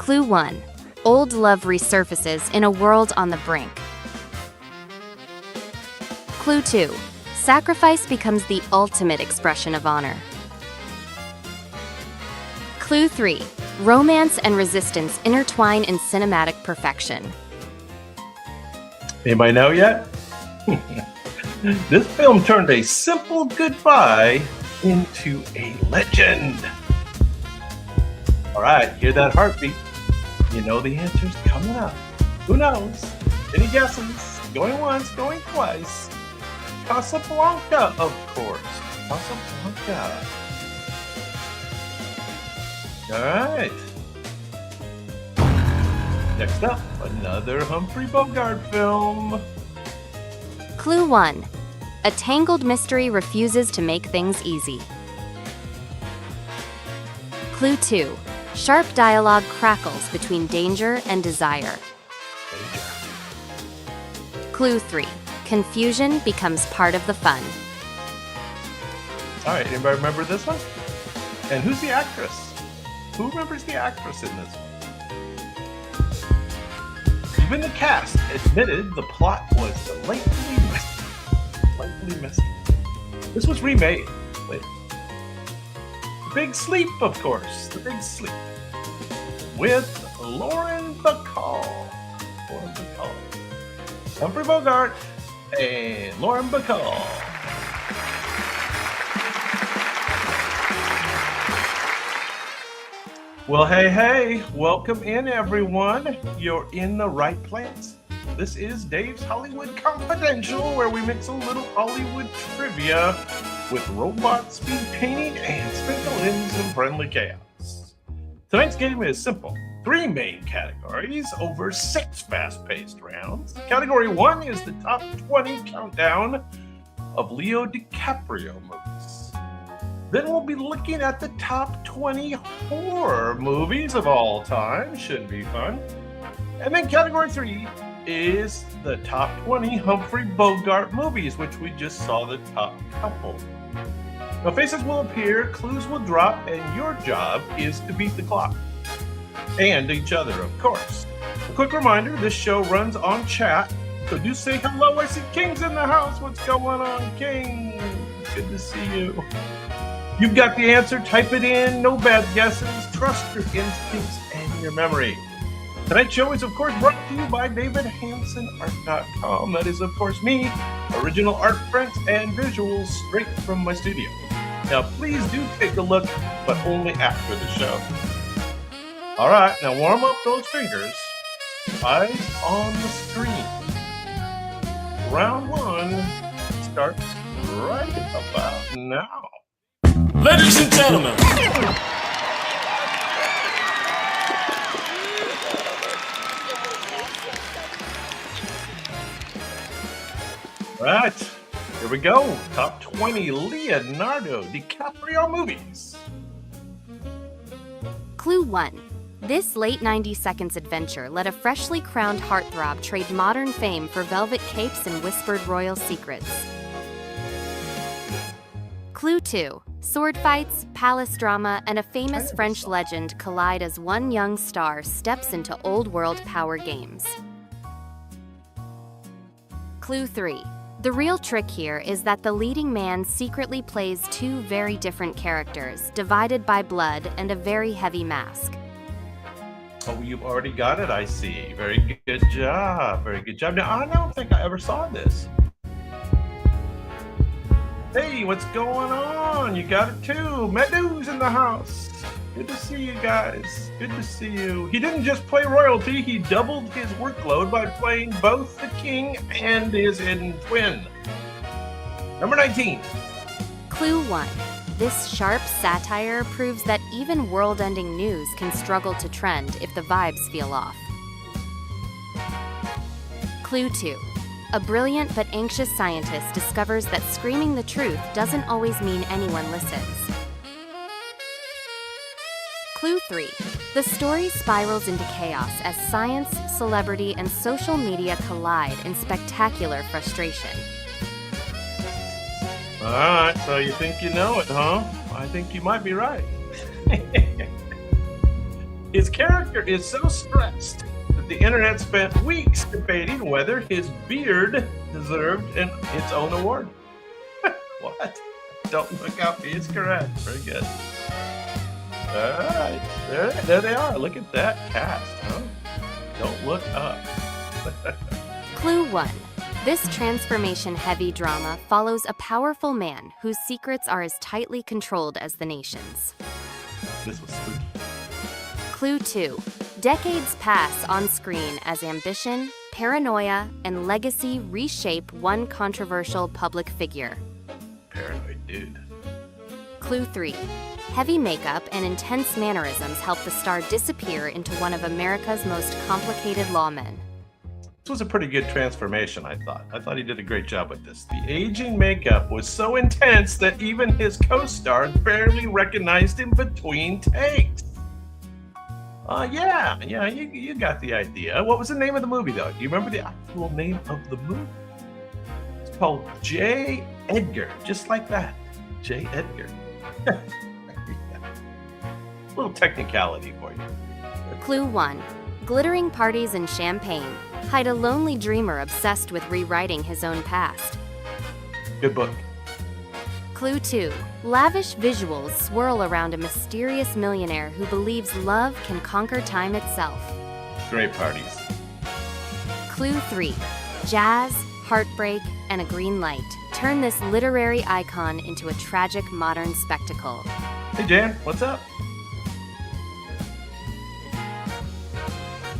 Clue 1. Old love resurfaces in a world on the brink. Clue 2. Sacrifice becomes the ultimate expression of honor. Clue 3. Romance and resistance intertwine in cinematic perfection. Anybody know yet? This film turned a simple goodbye into a legend. All right, hear that heartbeat. You know the answer's coming up. Who knows? Any guesses? Going once, going twice. Casablanca, of course. Casablanca. All right. Next up, another Humphrey Bogart film. Clue 1. A tangled mystery refuses to make things easy. Clue 2. Sharp dialogue crackles between danger and desire. Clue 3. Confusion becomes part of the fun. All right, anybody remember this one? And who's the actress? Who remembers the actress in this one? Even the cast admitted the plot was delightfully messy. This was remade later. The Big Sleep, of course. The Big Sleep. With Lauren Bacall. Humphrey Bogart and Lauren Bacall. Well, hey, welcome in, everyone. You're in the right place. This is Dave's Hollywood Confidential, where we mix a little Hollywood trivia with robot speed painting and sprinkle in some friendly chaos. Tonight's game is simple. 3 main categories over 6 fast-paced rounds. Category 1 is the top 20 countdown of Leo DiCaprio movies. Then we'll be looking at the top 20 horror movies of all time. Should be fun. And then category 3 is the top 20 Humphrey Bogart movies, which we just saw the top couple. Now, faces will appear, clues will drop, and your job is to beat the clock. And each other, of course. A quick reminder, this show runs on chat, so do say hello. I see King's in the house. What's going on, King? Good to see you. You've got the answer, type it in, no bad guesses, trust your instincts and your memory. Tonight's show is, of course, brought to you by DavidHansonArt.com. That is, of course, me, original art prints and visuals straight from my studio. Now, please do take a look, but only after the show. All right, now warm up those fingers. Eyes on the screen. Round 1 starts right about now. Ladies and gentlemen. All right, here we go. Top 20 Leonardo DiCaprio movies. Clue 1. This late 90 seconds adventure let a freshly crowned heartthrob trade modern fame for velvet capes and whispered royal secrets. Clue 2. Sword fights, palace drama, and a famous French legend collide as one young star steps into old-world power games. Clue 3. The real trick here is that the leading man secretly plays 2 very different characters, divided by blood and a very heavy mask. Oh, you've already got it, I see. Very good job. Very good job. Now, I don't think I ever saw this. Hey, what's going on? You got it too. Medu's in the house. Good to see you guys. Good to see you. He didn't just play royalty, he doubled his workload by playing both the king and his hidden twin. Number 19. Clue 1. This sharp satire proves that even world-ending news can struggle to trend if the vibes feel off. Clue 2. A brilliant but anxious scientist discovers that screaming the truth doesn't always mean anyone listens. Clue 3. The story spirals into chaos as science, celebrity, and social media collide in spectacular frustration. All right, so you think you know it, huh? I think you might be right. His character is so stressed that the internet spent weeks debating whether his beard deserved its own award. What? Don't look up. He is correct. Very good. All right. There they are. Look at that cast, huh? Don't look up. Clue 1. This transformation-heavy drama follows a powerful man whose secrets are as tightly controlled as the nation's. This was spooky. Clue 2. Decades pass on screen as ambition, paranoia, and legacy reshape one controversial public figure. Paranoid dude. Clue 3. Heavy makeup and intense mannerisms help the star disappear into one of America's most complicated lawmen. This was a pretty good transformation, I thought. I thought he did a great job with this. The aging makeup was so intense that even his co-stars barely recognized him between takes. Yeah, you got the idea. What was the name of the movie, though? Do you remember the actual name of the movie? It's called J. Edgar, just like that. J. Edgar. A little technicality for you. Clue 1. Glittering parties and champagne hide a lonely dreamer obsessed with rewriting his own past. Good book. Clue 2. Lavish visuals swirl around a mysterious millionaire who believes love can conquer time itself. Great parties. Clue 3. Jazz, heartbreak, and a green light turn this literary icon into a tragic modern spectacle. Hey, Jan, what's up?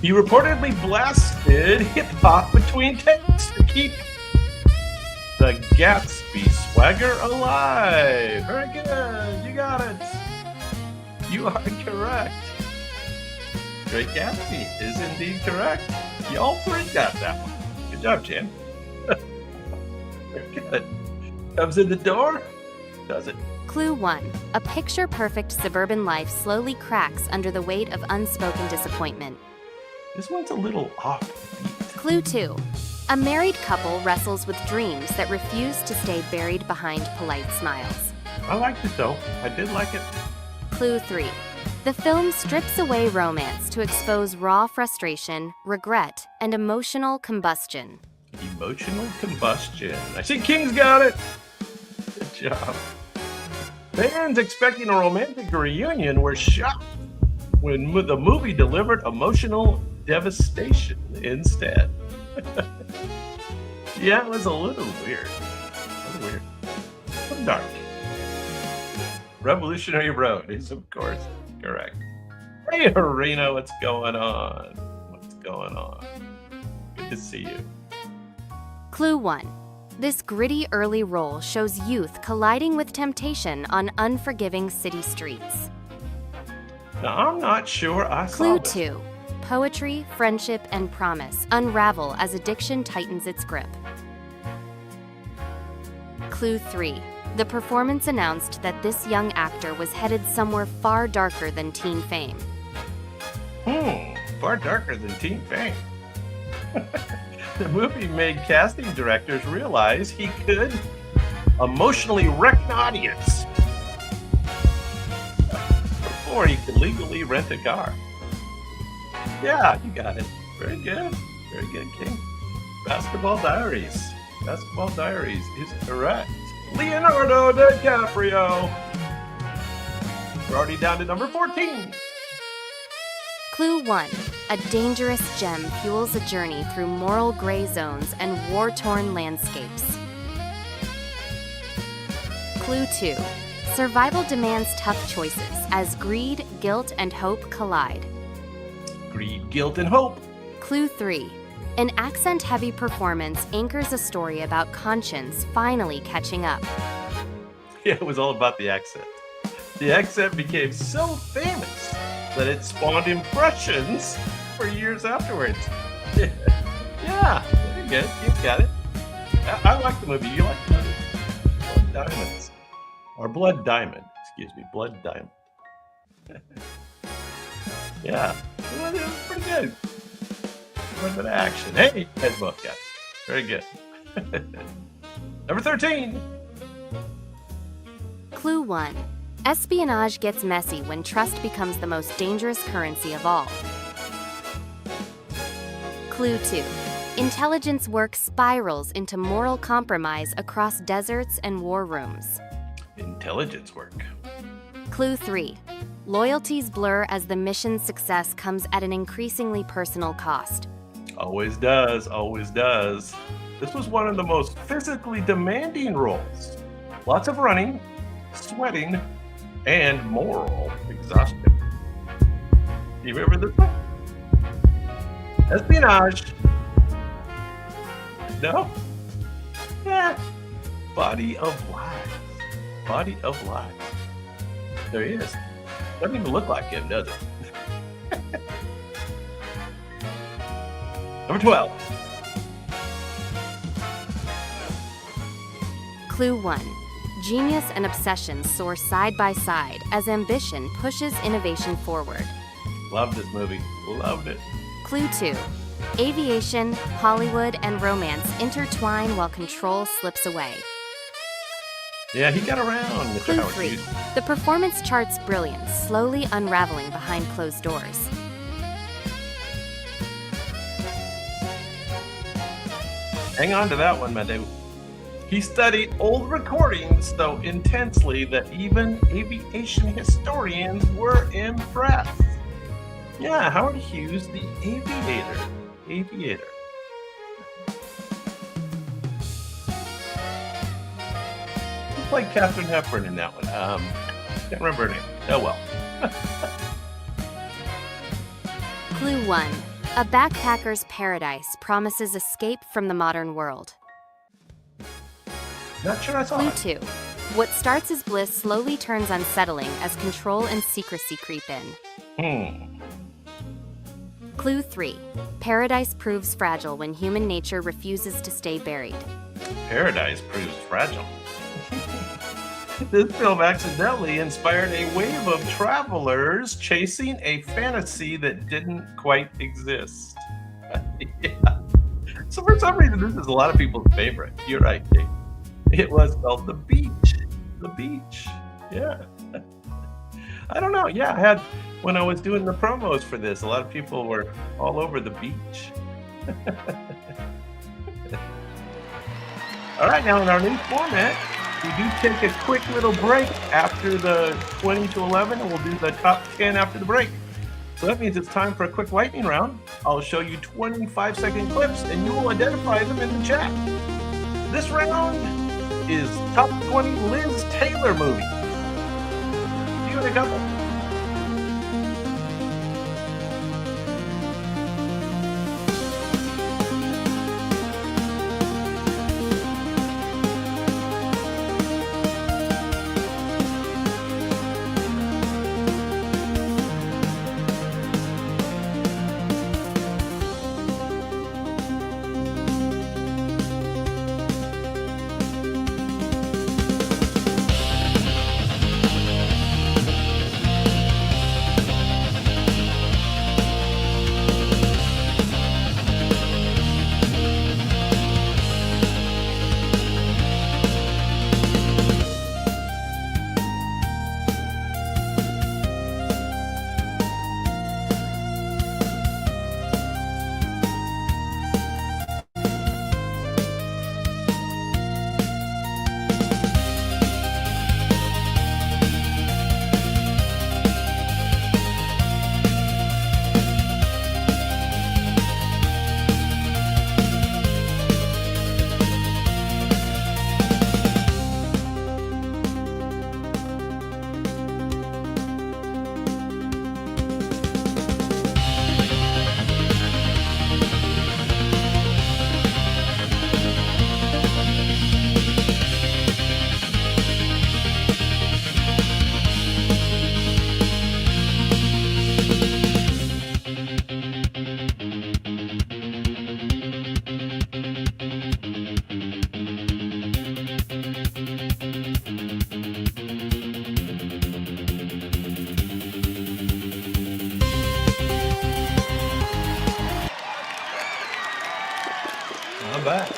He reportedly blasted hip-hop between takes to keep the Gatsby swagger alive. Very good. You got it. You are correct. Great Gatsby is indeed correct. Y'all three got that one. Good job, Jan. Very good. Comes in the door, does it? Clue 1. A picture-perfect suburban life slowly cracks under the weight of unspoken disappointment. This one's a little off. Clue 2. A married couple wrestles with dreams that refuse to stay buried behind polite smiles. I liked it, though. I did like it. Clue 3. The film strips away romance to expose raw frustration, regret, and emotional combustion. Emotional combustion. I see King's got it. Good job. Fans expecting a romantic reunion were shocked when the movie delivered emotional devastation instead. Yeah, it was a little weird. A little dark. Revolutionary Road is, of course, correct. Hey, Reno, what's going on? What's going on? Good to see you. Clue 1. This gritty early role shows youth colliding with temptation on unforgiving city streets. Now, I'm not sure I saw Clue this. 2. Poetry, friendship, and promise unravel as addiction tightens its grip. Clue 3. The performance announced that this young actor was headed somewhere far darker than teen fame. Far darker than teen fame. The movie made casting directors realize he could emotionally wreck an audience before he could legally rent a car. Yeah, you got it. Very good. Very good, King. Basketball Diaries. Basketball Diaries is correct. Leonardo DiCaprio. We're already down to number 14. Clue 1. A dangerous gem fuels a journey through moral gray zones and war-torn landscapes. Clue 2. Survival demands tough choices as greed, guilt, and hope collide. Greed, guilt, and hope. Clue 3. An accent-heavy performance anchors a story about conscience finally catching up. Yeah, it was all about the accent. The accent became so famous that it spawned impressions for years afterwards. Yeah, very good. You got it. I like the movie. You like the movie? Blood Diamonds. Or Blood Diamond. Excuse me. Blood Diamond. Yeah. Well, it was pretty good. A little bit of action. Hey, head book, guys. Very good. Number 13. Clue 1. Espionage gets messy when trust becomes the most dangerous currency of all. Clue 2. Intelligence work spirals into moral compromise across deserts and war rooms. Intelligence work. Clue 3. Loyalties blur as the mission's success comes at an increasingly personal cost. Always does, always does. This was one of the most physically demanding roles. Lots of running, sweating, and moral exhaustion. Do you remember this one? Espionage. No? Yeah. Body of Lies. Body of Lies. There he is. Doesn't even look like him, does it? Number 12. Clue 1. Genius and obsession soar side by side as ambition pushes innovation forward. Loved this movie. Loved it. Clue 2. Aviation, Hollywood, and romance intertwine while control slips away. Yeah, he got around, Mr. Clue Howard 3. Hughes. The performance chart's brilliance slowly unraveling behind closed doors. Hang on to that one, my dude. He studied old recordings so intensely that even aviation historians were impressed. Yeah, Howard Hughes, the aviator. Aviator. Who played Katharine Hepburn in that one? Can't remember her name. Oh well. Clue 1. A backpacker's paradise promises escape from the modern world. Not sure I saw Clue it. 2. What starts as bliss slowly turns unsettling as control and secrecy creep in. Clue 3. Paradise proves fragile when human nature refuses to stay buried. Paradise proves fragile. This film accidentally inspired a wave of travelers chasing a fantasy that didn't quite exist. Yeah. So for some reason, this is a lot of people's favorite. You're right, Kate. It was called The Beach. The Beach. Yeah. I don't know. Yeah, when I was doing the promos for this, a lot of people were all over the beach. All right, now in our new format, we do take a quick little break after the 20 to 11, and we'll do the top 10 after the break. So that means it's time for a quick lightning round. I'll show you 25-second clips, and you will identify them in the chat. This round is top 20 Liz Taylor movies. See you in a couple. I'm back.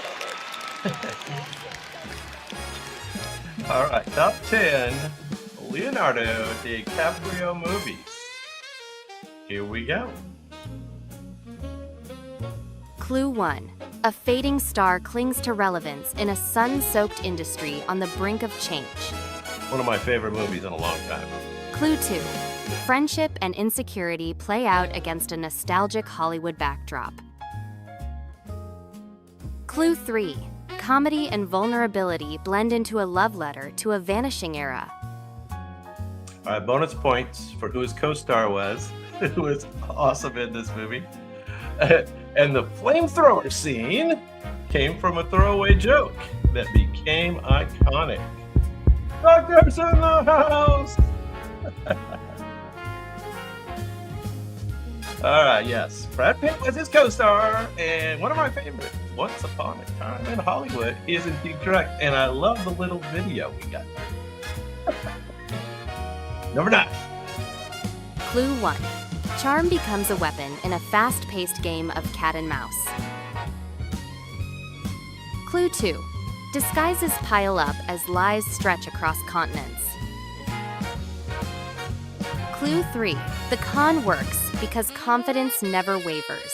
All right, top 10 Leonardo DiCaprio movies. Here we go. Clue 1. A fading star clings to relevance in a sun-soaked industry on the brink of change. One of my favorite movies in a long time. Clue 2. Friendship and insecurity play out against a nostalgic Hollywood backdrop. Clue 3. Comedy and vulnerability blend into a love letter to a vanishing era. All right, bonus points for who his co-star was, who was awesome in this movie. And the flamethrower scene came from a throwaway joke that became iconic. Doctor's in the house! All right, yes. Brad Pitt was his co-star, and one of my favorites, Once Upon a Time in Hollywood, is indeed correct. And I love the little video we got. Number 9. Clue 1. Charm becomes a weapon in a fast-paced game of cat and mouse. Clue 2. Disguises pile up as lies stretch across continents. Clue 3. The con works because confidence never wavers.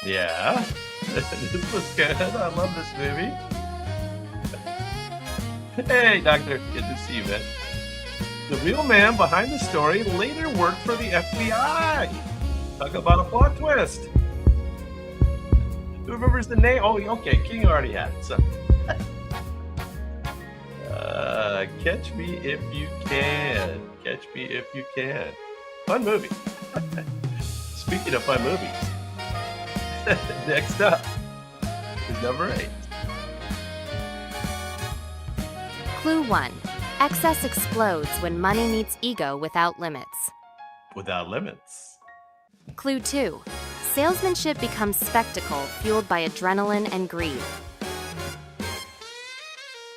Yeah, this was good. I love this movie. Hey, Doctor, good to see you, man. The real man behind the story later worked for the FBI. Talk about a plot twist. Who remembers the name? Oh, okay, King already had it. So, Catch Me If You Can. Catch Me If You Can. Fun movie. Speaking of fun movies, next up is number 8. Clue 1. Excess explodes when money meets ego without limits. Without limits. Clue 2. Salesmanship becomes spectacle fueled by adrenaline and greed.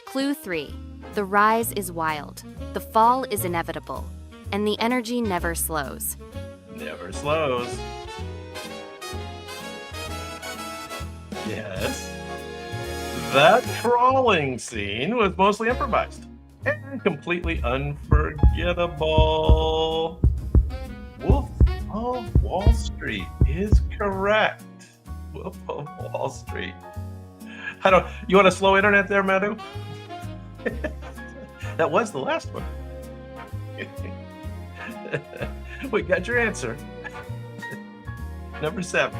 Clue 3. The rise is wild, the fall is inevitable, and the energy never slows. Never slows. Yes. That crawling scene was mostly improvised and completely unforgettable. Wolf of Wall Street is correct. Wolf of Wall Street. You want a slow internet there, Madhu? That was the last one. We got your answer. Number 7.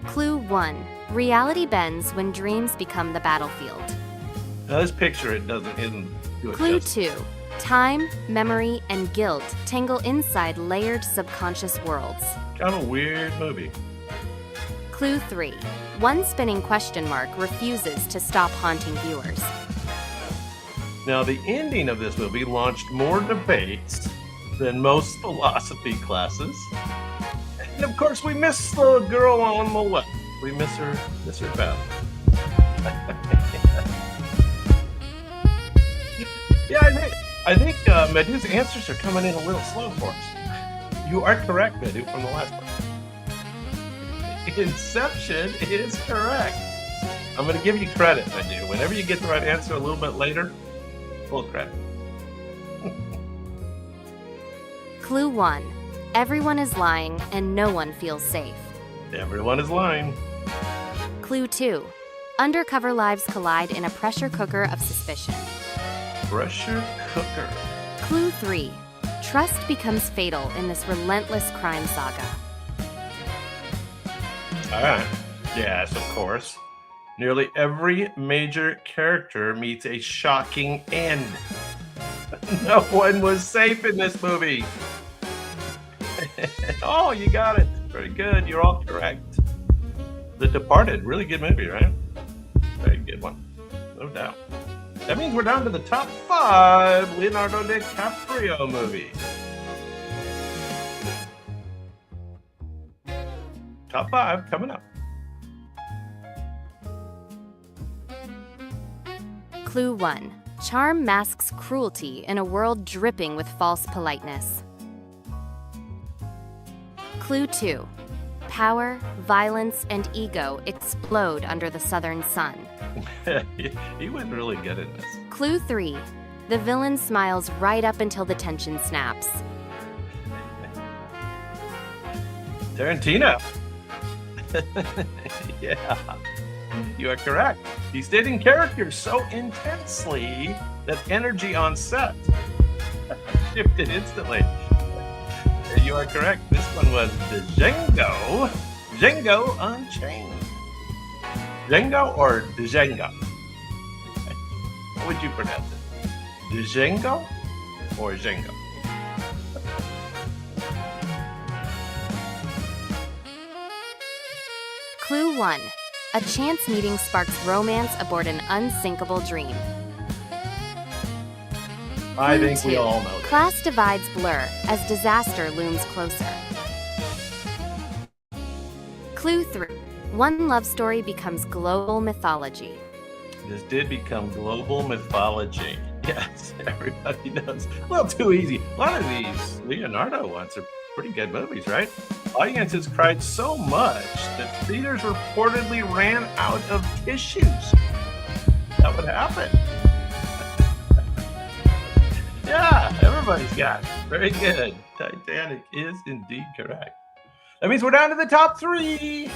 Clue 1. Reality bends when dreams become the battlefield. Now this picture, isn't do it Clue justice. 2. Time, memory, and guilt tangle inside layered subconscious worlds. Kind of a weird movie. Clue 3. One spinning question mark refuses to stop haunting viewers. Now, the ending of this movie launched more debates than most philosophy classes. And of course, we miss the girl on the left. We miss her badly. Yeah, I think Madhu's answers are coming in a little slow for us. You are correct, Madhu, from the last one. Inception is correct. I'm going to give you credit, Madhu. Whenever you get the right answer a little bit later, full credit. Clue 1. Everyone is lying and no one feels safe. Everyone is lying. Clue 2. Undercover lives collide in a pressure cooker of suspicion. Pressure cooker. Clue 3. Trust becomes fatal in this relentless crime saga. All right. Yes, of course. Nearly every major character meets a shocking end. No one was safe in this movie. Oh, you got it. Very good. You're all correct. The Departed. Really good movie, right? Very good one. No doubt. That means we're down to the top 5 Leonardo DiCaprio movies. Top 5 coming up. Clue 1. Charm masks cruelty in a world dripping with false politeness. Clue 2. Power, violence, and ego explode under the southern sun. He was really good at this. Clue 3. The villain smiles right up until the tension snaps. Tarantino. Yeah, you are correct. He stayed in character so intensely that energy on set shifted instantly. You are correct. This one was the Django Unchained. Django or Django? How would you pronounce it? Django or Django? Clue 1. A chance meeting sparks romance aboard an unsinkable dream. I Clue think we 2. all know that. Class divides blur as disaster looms closer. Clue 3. One love story becomes global mythology. This did become global mythology. Yes, everybody knows. A little too easy. A lot of these Leonardo ones are pretty good movies, right? Audiences cried so much that theaters reportedly ran out of tissues. That would happen. Yeah, everybody's got it. Very good. Titanic is indeed correct. That means we're down to the top three.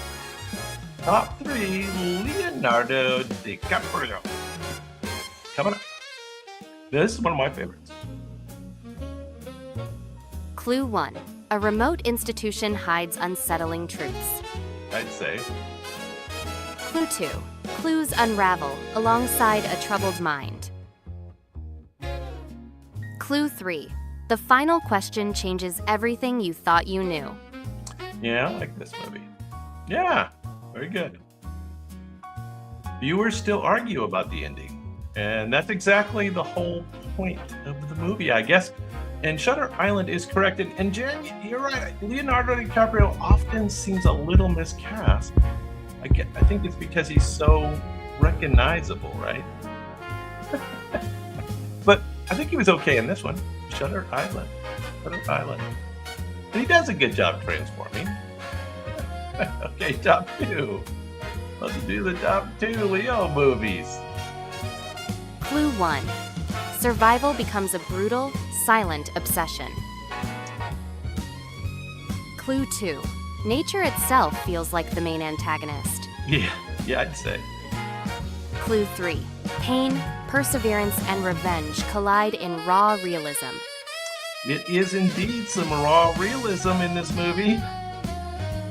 Top three, Leonardo DiCaprio. Coming up. This is one of my favorites. Clue 1. A remote institution hides unsettling truths. I'd say. Clue 2. Clues unravel alongside a troubled mind. Clue 3. The final question changes everything you thought you knew. Yeah, I like this movie. Yeah, very good. Viewers still argue about the ending, and that's exactly the whole point of the movie, I guess. And Shutter Island is correct. And Jen, you're right. Leonardo DiCaprio often seems a little miscast. I think it's because he's so recognizable, right? But I think he was okay in this one. Shutter Island. Shutter Island. And he does a good job transforming. Okay, top two. Let's do the top two Leo movies. Clue 1. Survival becomes a brutal, silent obsession. Clue 2. Nature itself feels like the main antagonist. Yeah, I'd say. Clue 3. Pain, perseverance, and revenge collide in raw realism. It is indeed some raw realism in this movie.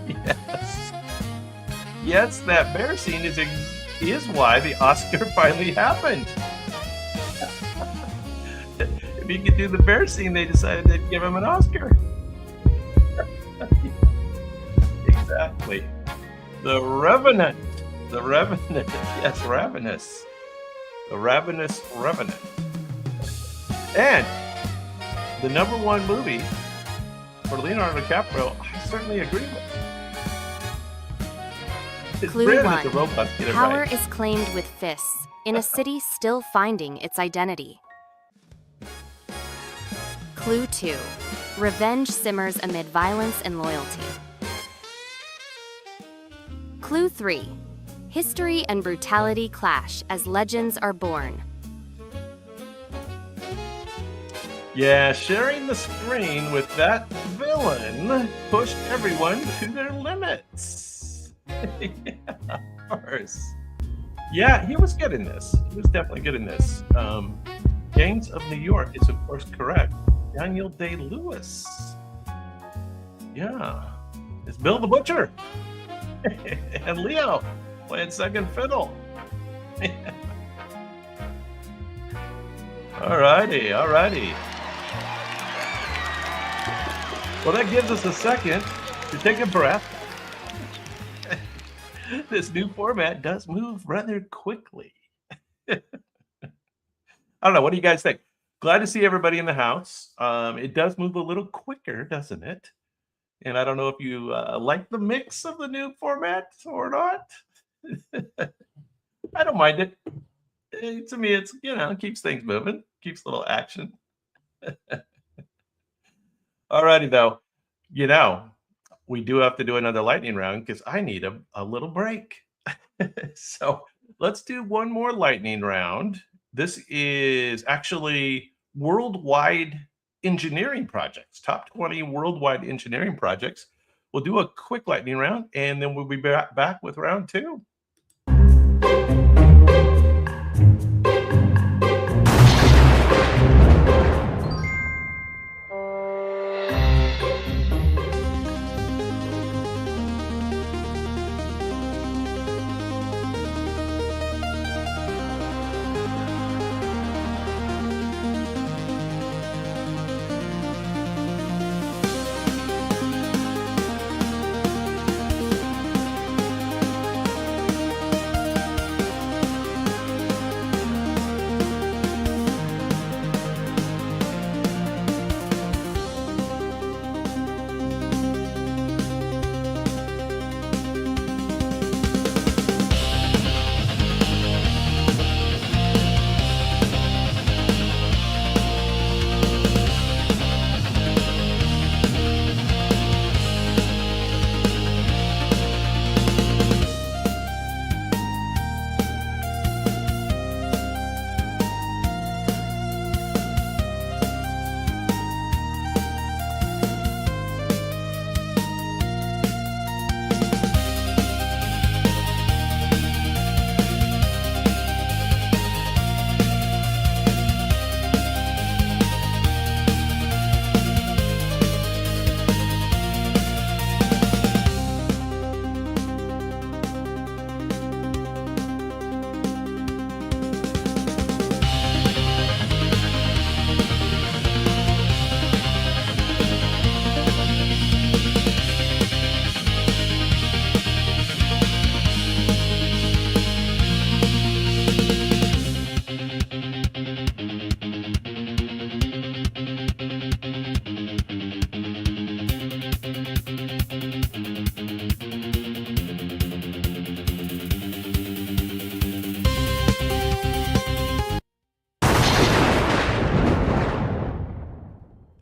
Yes. Yes, that bear scene is why the Oscar finally happened. If he could do the bear scene, they decided they'd give him an Oscar. Exactly. The Revenant. The Revenant. Yes, Ravenous. The Ravenous Revenant. And the number one movie for Leonardo DiCaprio, I certainly agree with. It's Clue rare 1. that the robots get it Power right. is claimed with fists in a city still finding its identity. Clue 2. Revenge simmers amid violence and loyalty. Clue 3. History and brutality clash as legends are born. Yeah, sharing the screen with that villain pushed everyone to their limits. Yeah, of course. Yeah, he was good in this. He was definitely good in this. Gangs of New York is, of course, correct. Daniel Day-Lewis. Yeah. It's Bill the Butcher. And Leo playing second fiddle. Alrighty. Well, that gives us a second to take a breath. This new format does move rather quickly. I don't know. What do you guys think? Glad to see everybody in the house. It does move a little quicker, doesn't it? And I don't know if you like the mix of the new format or not. I don't mind it. To me, it's, keeps things moving, keeps a little action. Alrighty, though. We do have to do another lightning round because I need a little break. So let's do one more lightning round. This is actually worldwide engineering projects, top 20 worldwide engineering projects. We'll do a quick lightning round, and then we'll be back with round 2.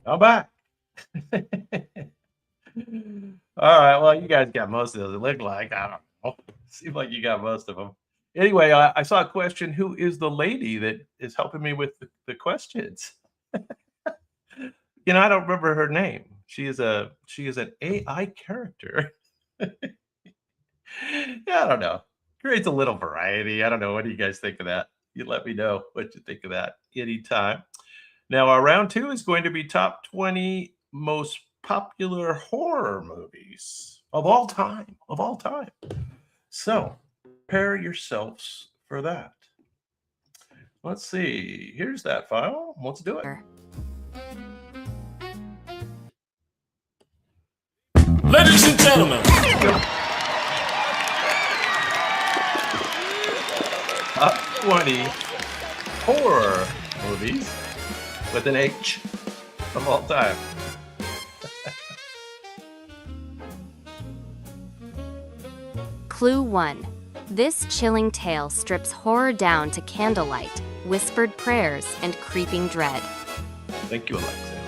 I'm back. All right. Well, you guys got most of those. It looked like, I don't know. Seems like you got most of them. Anyway, I saw a question. Who is the lady that is helping me with the questions? I don't remember her name. She is an AI character. Yeah, I don't know. Creates a little variety. I don't know. What do you guys think of that? You let me know what you think of that anytime. Now, our round 2 is going to be top 20 most popular horror movies of all time. So, prepare yourselves for that. Let's see. Here's that file. Let's do it. Ladies and gentlemen. Top 20 horror movies with an H of all time. Clue 1. This chilling tale strips horror down to candlelight, whispered prayers, and creeping dread. Thank you, Alexa.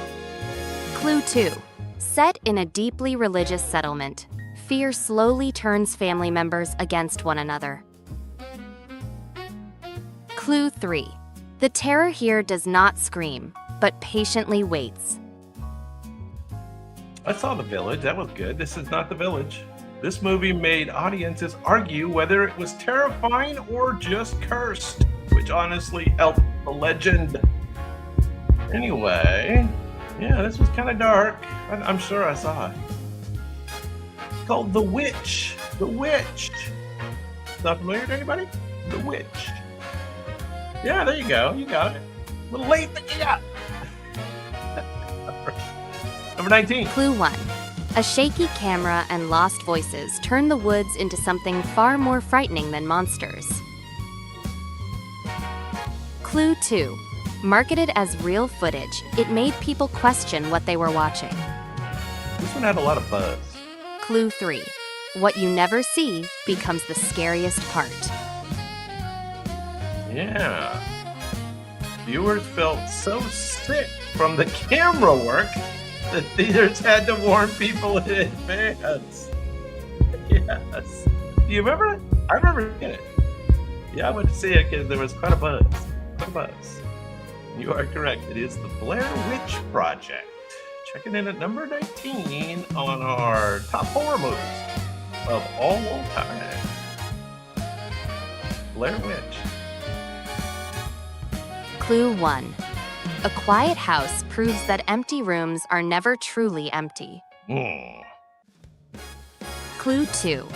Clue 2. Set in a deeply religious settlement, fear slowly turns family members against one another. Clue 3. The terror here does not scream, but patiently waits. I saw The Village. That was good. This is not The Village. This movie made audiences argue whether it was terrifying or just cursed, which honestly helped the legend. Anyway, yeah, this was kind of dark. I'm sure I saw it. It's called The Witch. The Witch. Not familiar to anybody? The Witch. Yeah, there you go. You got it. A little late, but you got it. Number 19. Clue 1. A shaky camera and lost voices turn the woods into something far more frightening than monsters. Clue 2. Marketed as real footage, it made people question what they were watching. This one had a lot of buzz. Clue 3. What you never see becomes the scariest part. Yeah. Viewers felt so sick from the camera work that theaters had to warn people in advance. Yes. Do you remember it? I remember seeing it. Yeah, I went to see it because there was quite a buzz. buzz. You are correct. It is the Blair Witch Project. Checking in at number 19 on our top horror movies of all time. Blair Witch. Clue 1. A quiet house proves that empty rooms are never truly empty. Clue 2.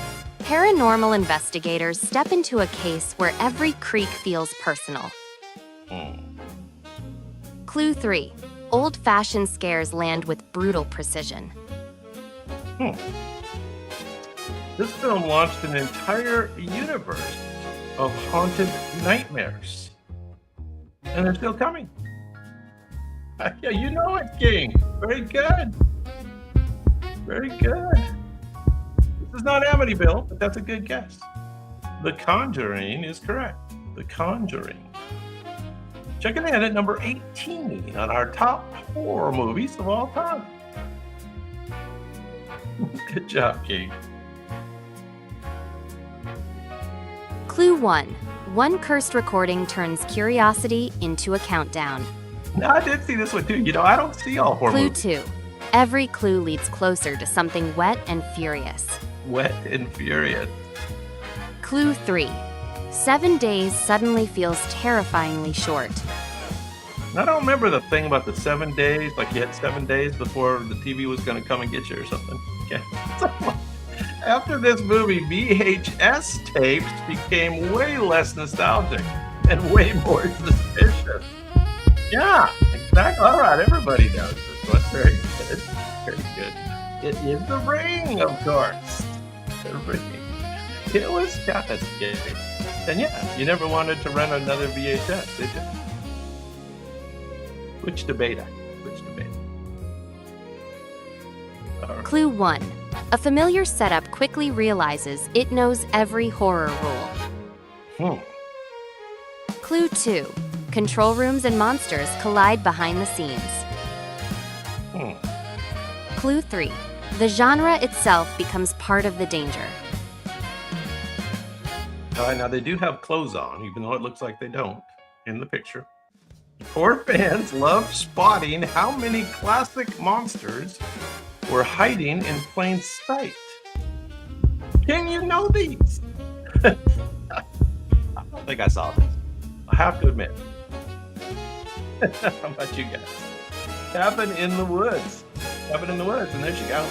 Paranormal investigators step into a case where every creak feels personal. Clue 3. Old-fashioned scares land with brutal precision. This film launched an entire universe of haunted nightmares. And they're still coming. Yeah, you know it, King. Very good. Very good. This is not Amityville, but that's a good guess. The Conjuring is correct. The Conjuring. Checking in at number 18 on our top horror movies of all time. Good job, King. Clue 1. One cursed recording turns curiosity into a countdown. No, I did see this one too. You know, I don't see all horror Clue movies. 2. Every clue leads closer to something wet and furious. Wet and furious. Clue 3. 7 days suddenly feels terrifyingly short. I don't remember the thing about the 7 days, like you had 7 days before the TV was going to come and get you or something. Yeah. After this movie, VHS tapes became way less nostalgic and way more suspicious. Yeah, exactly. All right, everybody knows this one. Very good. Very good. It is The Ring, of course. The Ring. It was kind of scary. And yeah, you never wanted to rent another VHS, did you? Which debate? Which debate? All right. Clue 1. A familiar setup quickly realizes it knows every horror rule. Clue 2. Control rooms and monsters collide behind the scenes. Clue 3. The genre itself becomes part of the danger. All right, now they do have clothes on, even though it looks like they don't in the picture. Horror fans love spotting how many classic monsters were hiding in plain sight. Can you know these? I don't think I saw this. I have to admit. How about you guys? Cabin in the woods. Cabin in the woods, and there she goes.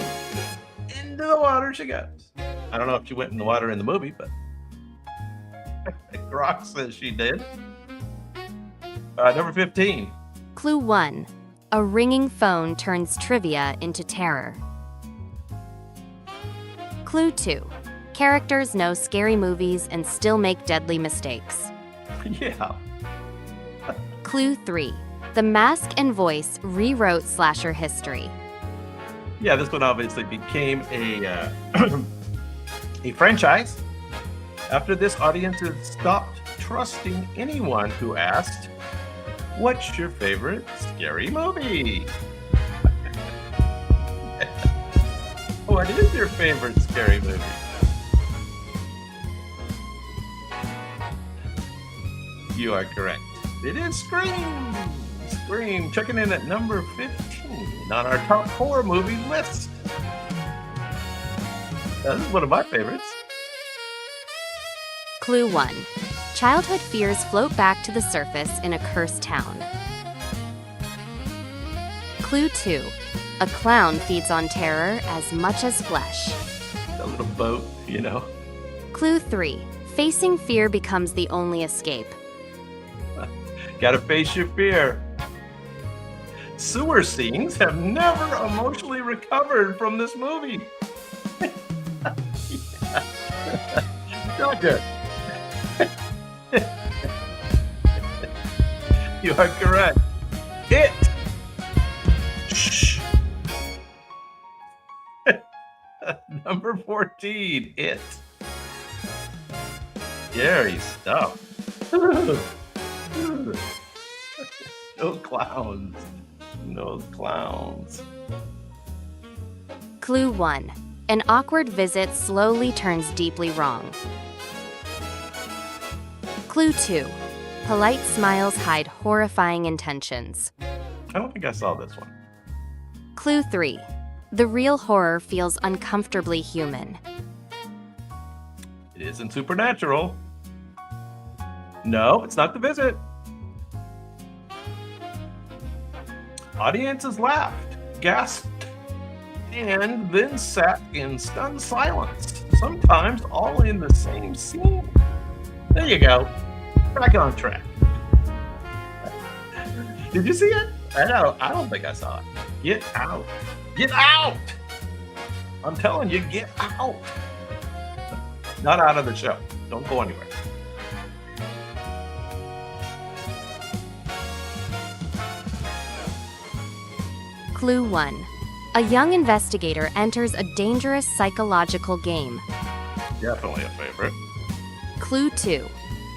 Into the water she goes. I don't know if she went in the water in the movie, but Grok says she did. Number 15. Clue 1. A ringing phone turns trivia into terror. Clue 2. Characters know scary movies and still make deadly mistakes. Yeah. Clue 3. The mask and voice rewrote slasher history. Yeah, this one obviously became a a franchise. After this, audiences stopped trusting anyone who asked, "What's your favorite scary movie?" What is your favorite scary movie? You are correct. It is Scream. Scream, checking in at number 15 on our top horror movie list. This is one of my favorites. Clue 1. Childhood fears float back to the surface in a cursed town. Clue 2. A clown feeds on terror as much as flesh. A little boat, you know. Clue 3. Facing fear becomes the only escape. Gotta face your fear. Sewer scenes have never emotionally recovered from this movie. Not good. You are correct. It. Shh. Number 14. It. Scary stuff. No clowns. No clowns. Clue 1. An awkward visit slowly turns deeply wrong. Clue 2. Polite smiles hide horrifying intentions. I don't think I saw this one. Clue 3. The real horror feels uncomfortably human. It isn't supernatural. No, it's not The Visit. Audiences laughed, gasped, and then sat in stunned silence, sometimes all in the same scene. There you go. Back on track. Did you see it? I don't think I saw it. Get out. Get out! I'm telling you, get out. Not out of the show. Don't go anywhere. Clue 1. A young investigator enters a dangerous psychological game. Definitely a favorite. Clue 2.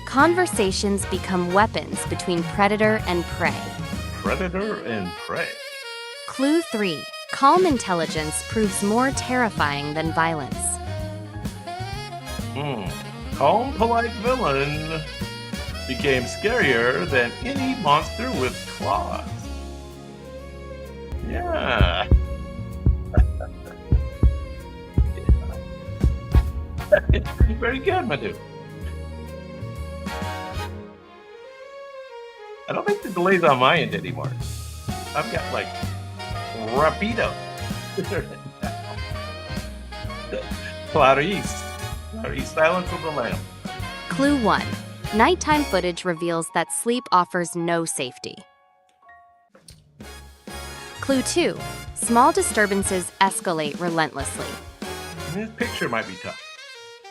Conversations become weapons between predator and prey. Predator and prey. Clue 3. Calm intelligence proves more terrifying than violence. Calm, polite villain became scarier than any monster with claws. Yeah. Very good, my dude. I don't think the delay's on my end anymore. I've got like rapido. Clarice. Silence of the Lamb. Clue 1. Nighttime footage reveals that sleep offers no safety. Clue 2. Small disturbances escalate relentlessly. This picture might be tough.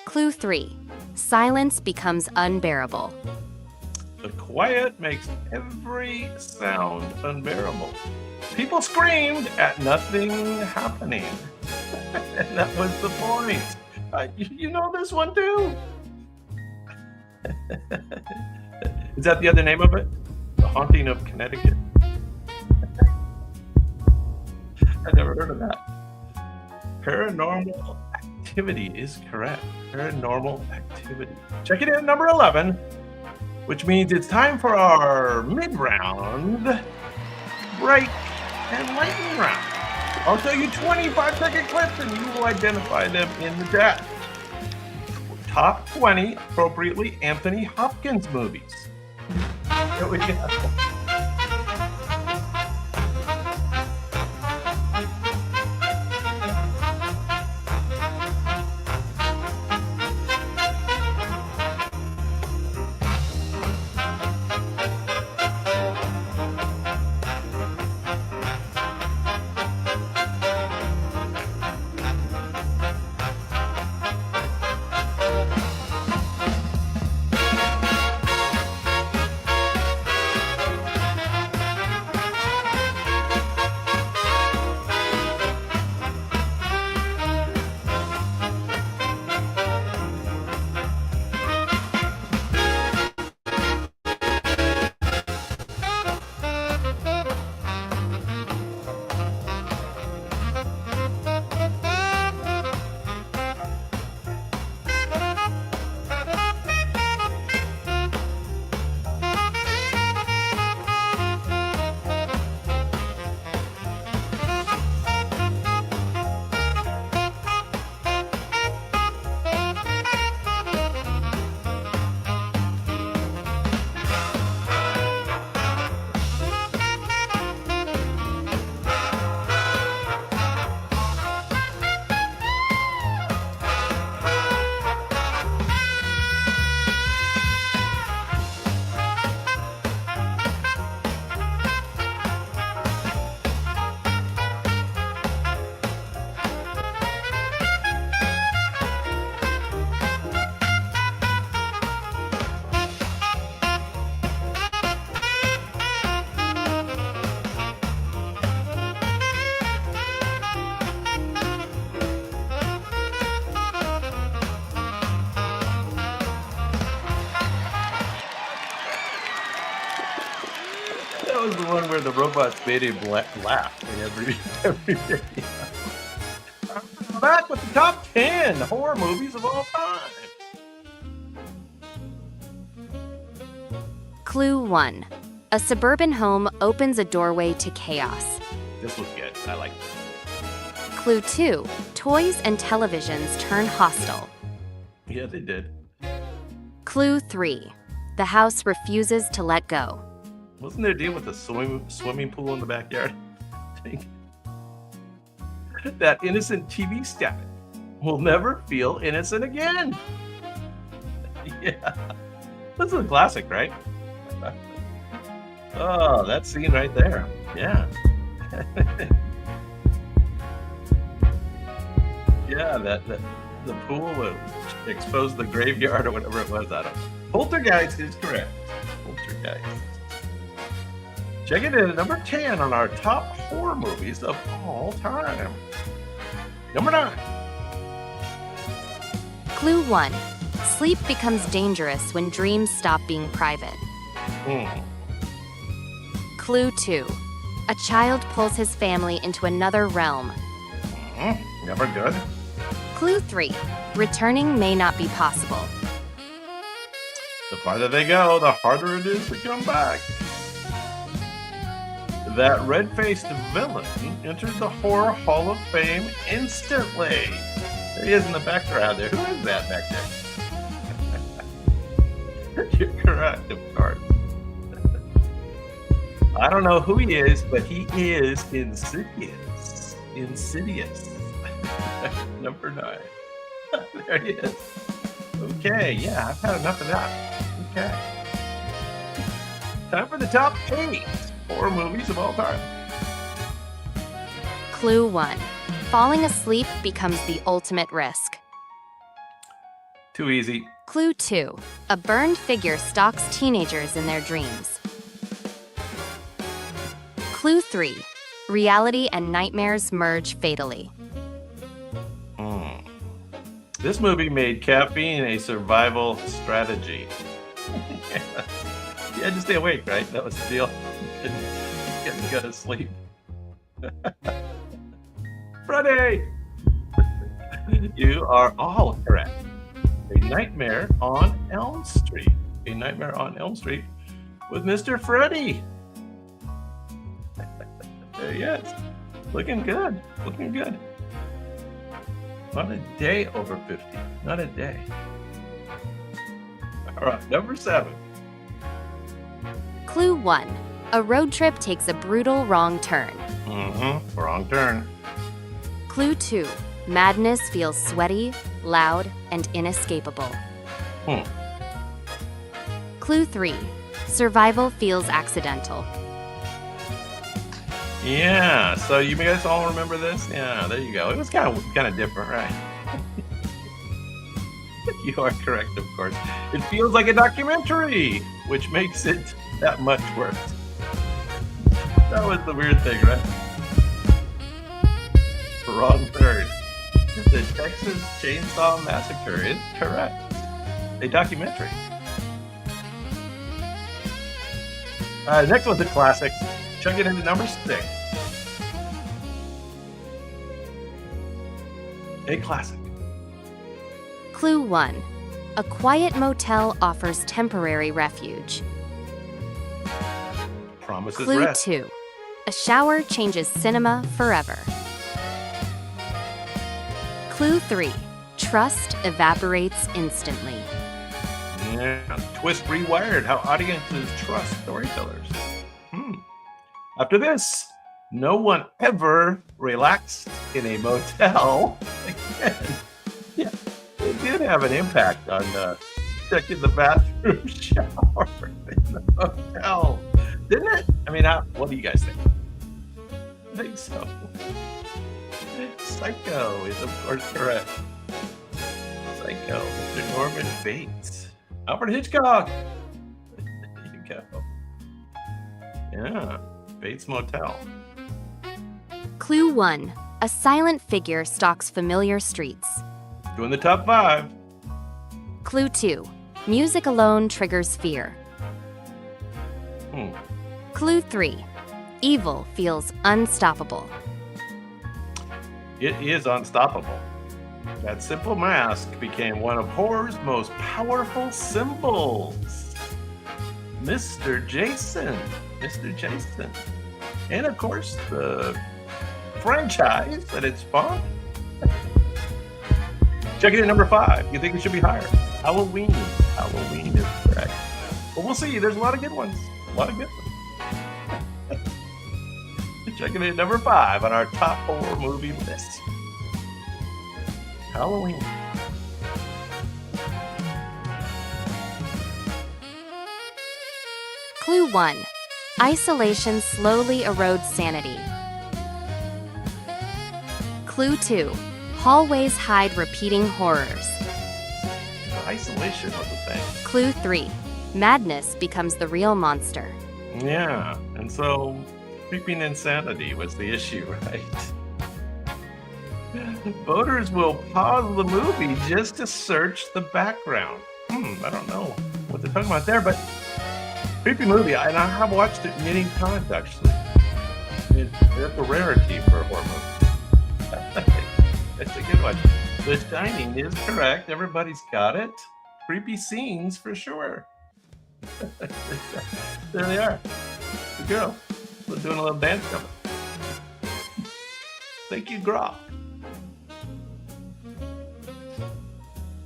Clue 3. Silence becomes unbearable. The quiet makes every sound unbearable. People screamed at nothing happening. And that was the point. You know this one too? Is that the other name of it? The Haunting of Connecticut? I never heard of that. Paranormal Activity is correct. Paranormal Activity. Check it in, number 11, which means it's time for our mid-round break and lightning round. I'll show you 25-second clips and you will identify them in the chat. Top 20 appropriately Anthony Hopkins movies. Here we go. That was the one where the robots made him laugh in every video. Back with the top 10 horror movies of all time. Clue 1. A suburban home opens a doorway to chaos. This was good. I like this. Clue 2. Toys and televisions turn hostile. Yeah, they did. Clue 3. The house refuses to let go. Wasn't there a deal with the swimming pool in the backyard? That innocent TV star will never feel innocent again. Yeah. This is a classic, right? Oh, that scene right there. Yeah. Yeah, the pool would expose the graveyard or whatever it was. I don't know. Poltergeist is correct. Poltergeist. Check it in at number 10 on our top horror movies of all time. Number 9. Clue 1. Sleep becomes dangerous when dreams stop being private. Clue 2. A child pulls his family into another realm. Never good. Clue 3. Returning may not be possible. The farther they go, the harder it is to come back. That red-faced villain entered the Horror Hall of Fame instantly. There he is in the background there. Who is that back there? You're correct, of course. I don't know who he is, but he is insidious. Insidious. Number 9. There he is. Okay, yeah, I've had enough of that. Okay. Time for the top 8 horror movies of all time. Clue 1. Falling asleep becomes the ultimate risk. Too easy. Clue 2. A burned figure stalks teenagers in their dreams. Clue 3. Reality and nightmares merge fatally. This movie made caffeine a survival strategy. You had to stay awake, right? That was the deal. You couldn't go to sleep. Friday! You are all correct. A Nightmare on Elm Street. A Nightmare on Elm Street with Mr. Freddy. There he is. Looking good. Looking good. Not a day over 50. Not a day. All right, number 7. Clue 1. A road trip takes a brutal wrong turn. Wrong turn. Clue 2. Madness feels sweaty, loud, and inescapable. Clue 3. Survival feels accidental. Yeah, so you guys all remember this? Yeah, there you go. It was kind of different, right? You are correct, of course. It feels like a documentary, which makes it that much worse. That was the weird thing, right? Wrong turn. The Texas Chainsaw Massacre is correct. A documentary. Next one's a classic. Chuck it into number 6. A classic. Clue 1. A quiet motel offers temporary refuge. Promises Clue rest. 2. A shower changes cinema forever. Clue 3. Trust evaporates instantly. Yeah. Twist rewired how audiences trust storytellers. After this, no one ever relaxed in a motel again. Yeah, it did have an impact on checking the bathroom shower in the hotel, didn't it? I mean, what do you guys think? I think so. Psycho is, of course, correct. Psycho, Mr. Norman Bates. Alfred Hitchcock. There you go. Yeah. Bates Motel. Clue 1. A silent figure stalks familiar streets. Doing the top 5. Clue 2. Music alone triggers fear. Clue 3. Evil feels unstoppable. It is unstoppable. That simple mask became one of horror's most powerful symbols. Mr. Jason. Mr. Jason. And of course, the franchise that it spawned. Check it at number 5. You think it should be higher? Halloween. Halloween is correct. But we'll see. There's a lot of good ones. A lot of good ones. Checking it at number 5 on our top horror movie list. Halloween. Clue 1. Isolation slowly erodes sanity. Clue 2. Hallways hide repeating horrors. Isolation was a thing. Clue 3. Madness becomes the real monster. Yeah, and so creeping insanity was the issue, right? Voters will pause the movie just to search the background. I don't know what they're talking about there, but creepy movie, and I have watched it many times actually. It's a rarity for a horror movie. It's a good one. The Shining is correct. Everybody's got it. Creepy scenes for sure. There they are. The girl. We're doing a little dance cover. Thank you, Grok.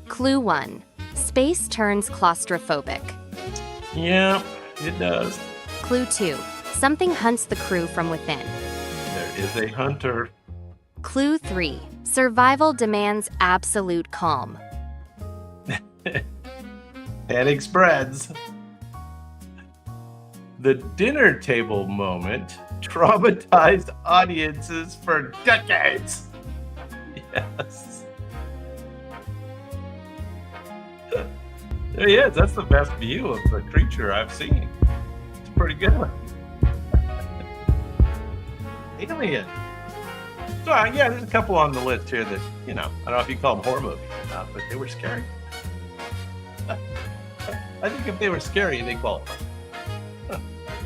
Clue 1. Space turns claustrophobic. Yeah, it does. Clue 2. Something hunts the crew from within. There is a hunter. Clue 3. Survival demands absolute calm. Panic spreads. The dinner table moment traumatized audiences for decades. Yes. There he is. That's the best view of the creature I've seen. It's a pretty good one. Alien. So, yeah, there's a couple on the list here that, I don't know if you call them horror movies or not, but they were scary. I think if they were scary, they qualify.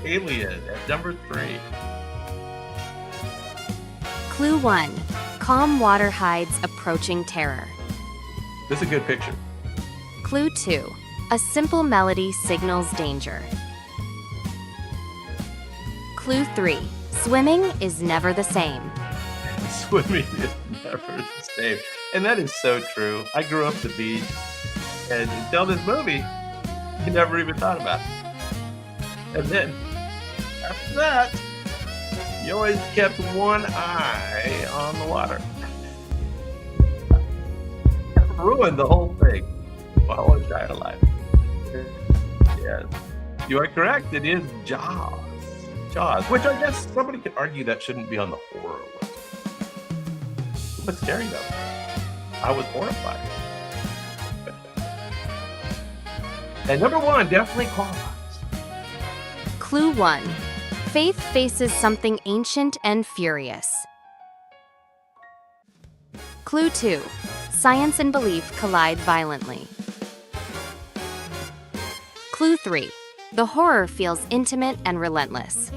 Alien at number 3. Clue 1. Calm water hides approaching terror. This is a good picture. Clue 2. A simple melody signals danger. Clue 3. Swimming is never the same. Swimming is never the same. And that is so true. I grew up at the beach, and until this movie, I never even thought about it. And then, after that, you always kept one eye on the water. Ruined the whole thing. My whole entire life. Yes. You are correct. It is Jaws. Jaws, which I guess somebody could argue that shouldn't be on the horror list. But scary though. I was horrified. And number 1 definitely qualifies. Clue 1. Faith faces something ancient and furious. Clue 2. Science and belief collide violently. Clue 3. The horror feels intimate and relentless.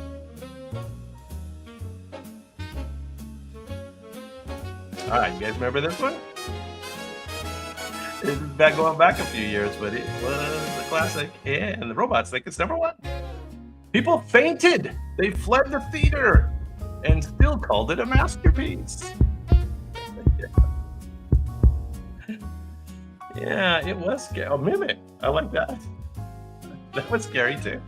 All right, you guys remember this one? This is going back a few years, but it was a classic. And the robots think it's number 1. People fainted. They fled the theater and still called it a masterpiece. Yeah, it was scary. Oh, Mimic. I like that. That was scary too.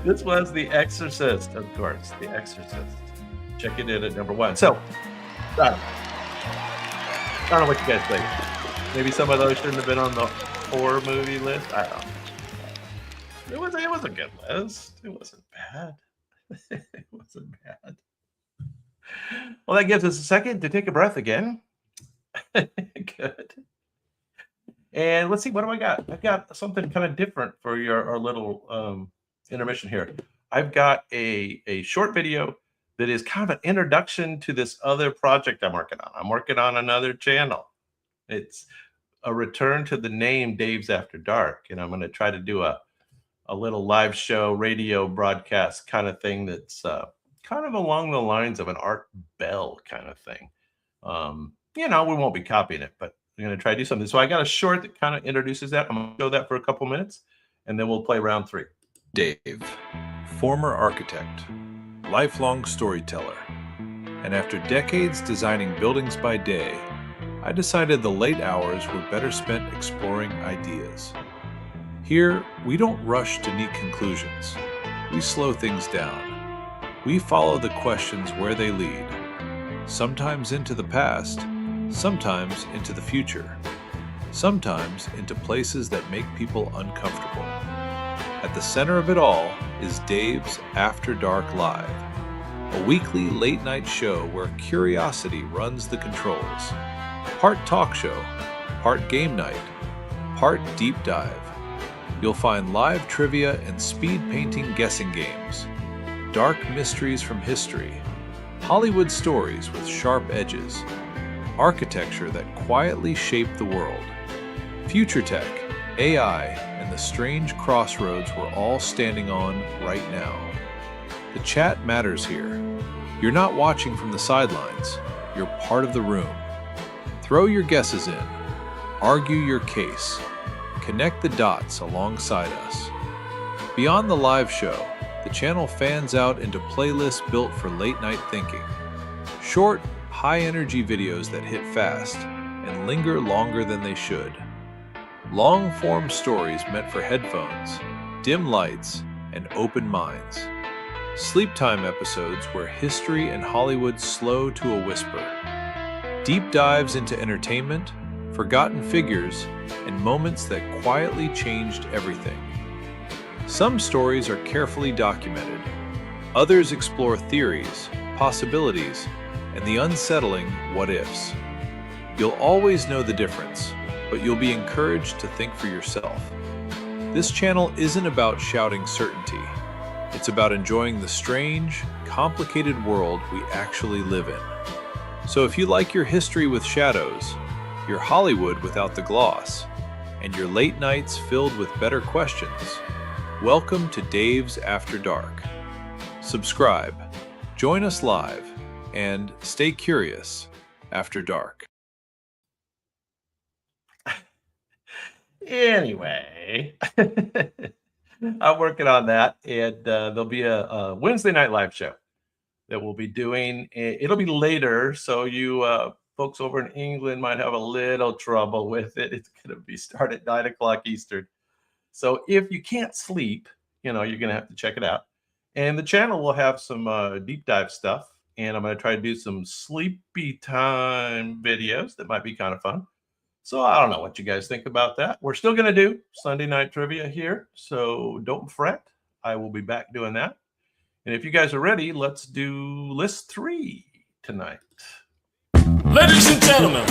This was The Exorcist, of course. The Exorcist. Check it in at number 1. So, I don't know what you guys think. Maybe some of those shouldn't have been on the horror movie list. I don't know. It was a good list. It wasn't bad. It wasn't bad. Well, that gives us a second to take a breath again. Good. And let's see, what do I got? I've got something kind of different for our little intermission here. I've got a short video that is kind of an introduction to this other project I'm working on. I'm working on another channel. It's a return to the name Dave's After Dark, and I'm going to try to do a little live show, radio broadcast kind of thing that's kind of along the lines of an Art Bell kind of thing. We won't be copying it, but I'm going to try to do something. So I got a short that kind of introduces that. I'm going to show that for a couple minutes, and then we'll play round 3. Dave, former architect, lifelong storyteller, and after decades designing buildings by day, I decided the late hours were better spent exploring ideas. Here, we don't rush to neat conclusions. We slow things down. We follow the questions where they lead, sometimes into the past, sometimes into the future, sometimes into places that make people uncomfortable. At the center of it all is Dave's After Dark Live, a weekly late-night show where curiosity runs the controls. Part talk show, part game night, part deep dive. You'll find live trivia and speed painting guessing games, dark mysteries from history, Hollywood stories with sharp edges, architecture that quietly shaped the world, future tech, AI, and the strange crossroads we're all standing on right now. The chat matters here. You're not watching from the sidelines, you're part of the room. Throw your guesses in, argue your case, connect the dots alongside us. Beyond the live show, the channel fans out into playlists built for late night thinking. Short, high-energy videos that hit fast and linger longer than they should. Long-form stories meant for headphones, dim lights, and open minds. Sleep time episodes where history and Hollywood slow to a whisper. Deep dives into entertainment, forgotten figures, and moments that quietly changed everything. Some stories are carefully documented. Others explore theories, possibilities, and the unsettling what-ifs. You'll always know the difference, but you'll be encouraged to think for yourself. This channel isn't about shouting certainty. It's about enjoying the strange, complicated world we actually live in. So if you like your history with shadows, your Hollywood without the gloss, and your late nights filled with better questions, welcome to Dave's After Dark. Subscribe, join us live, and stay curious after dark. Anyway, I'm working on that, and there'll be a Wednesday night live show that we'll be doing. It'll be later, so you folks over in England might have a little trouble with it. It's going to be start at 9 o'clock Eastern. So if you can't sleep, you're going to have to check it out. And the channel will have some deep dive stuff, and I'm going to try to do some sleepy time videos that might be kind of fun. So I don't know what you guys think about that. We're still going to do Sunday night trivia here, so don't fret. I will be back doing that. And if you guys are ready, let's do list 3 tonight. Ladies and gentlemen,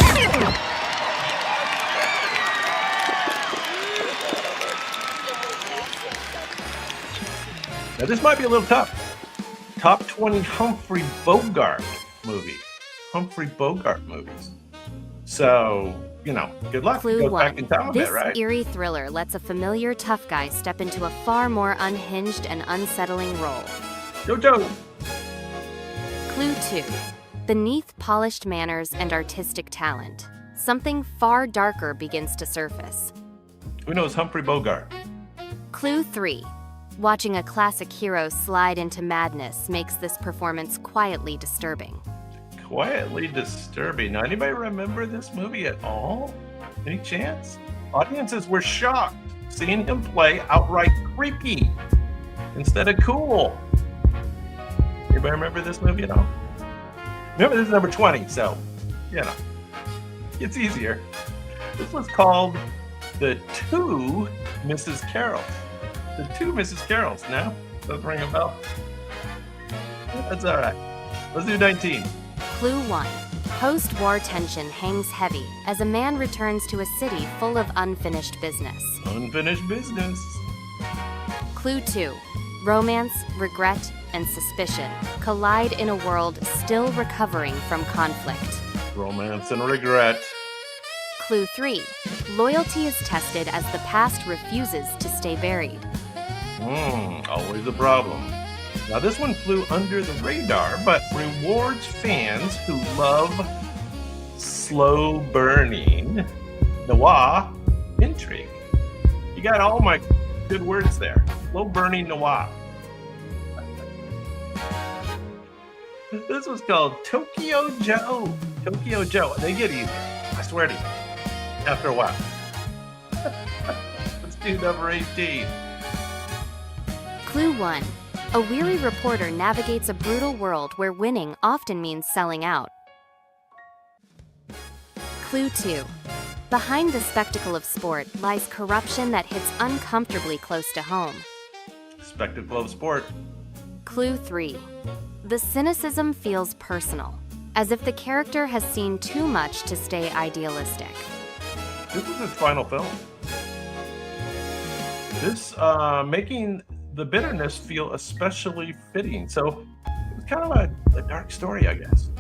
now this might be a little tough. Top 20 Humphrey Bogart movies. Humphrey Bogart movies. So, good luck. Clue Go 1. back in time a This bit, right? eerie thriller lets a familiar tough guy step into a far more unhinged and unsettling role. Jojo. Clue 2. Beneath polished manners and artistic talent, something far darker begins to surface. Who knows Humphrey Bogart? Clue 3. Watching a classic hero slide into madness makes this performance quietly disturbing. Quietly disturbing. Now, anybody remember this movie at all? Any chance? Audiences were shocked seeing him play outright creepy instead of cool. Anybody remember this movie at all? Remember, this is number 20, so, it's easier. This was called The Two Mrs. Carols. The Two Mrs. Carols. Now, doesn't ring a bell. That's all right. Let's do 19. Clue 1. Post-war tension hangs heavy as a man returns to a city full of unfinished business. Unfinished business. Clue 2. Romance, regret, and suspicion collide in a world still recovering from conflict. Romance and regret. Clue 3. Loyalty is tested as the past refuses to stay buried. Always a problem. Now, this one flew under the radar, but rewards fans who love slow-burning noir intrigue. You got all my good words there. Low Bernie Noir. This was called Tokyo Joe. Tokyo Joe. They get easier. I swear to you. After a while. Let's do number 18. Clue 1. A weary reporter navigates a brutal world where winning often means selling out. Clue 2. Behind the spectacle of sport lies corruption that hits uncomfortably close to home. Spectacle of sport. Clue 3. The cynicism feels personal, as if the character has seen too much to stay idealistic. This was his final film. This making the bitterness feel especially fitting. So it was kind of a dark story, I guess.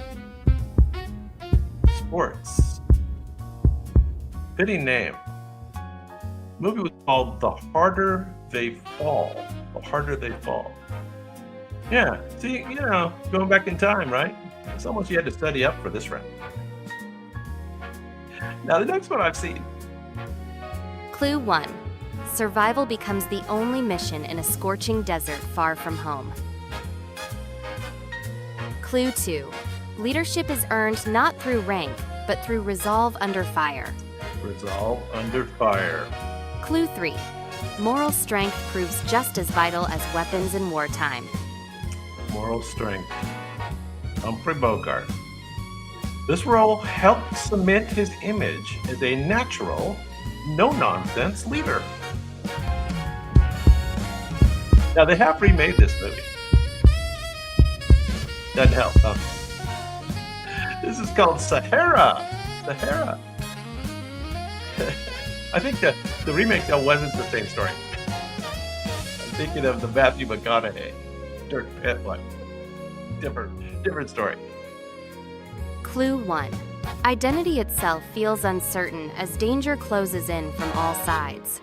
Sports. Fitting name. The movie was called The Harder They Fall. The Harder They Fall. Yeah, see, going back in time, right? It's almost you had to study up for this round. Now, the next one I've seen. Clue 1. Survival becomes the only mission in a scorching desert far from home. Clue 2. Leadership is earned not through rank, but through resolve under fire. Resolve under fire. Clue 3. Moral strength proves just as vital as weapons in wartime. Moral strength. Humphrey Bogart. This role helped cement his image as a natural, no-nonsense leader. Now, they have remade this movie. Doesn't help, huh? This is called Sahara. Sahara. I think the remake, though, wasn't the same story. I'm thinking of the Matthew McConaughey, Dirk Pitt one. Different story. Clue 1. Identity itself feels uncertain as danger closes in from all sides.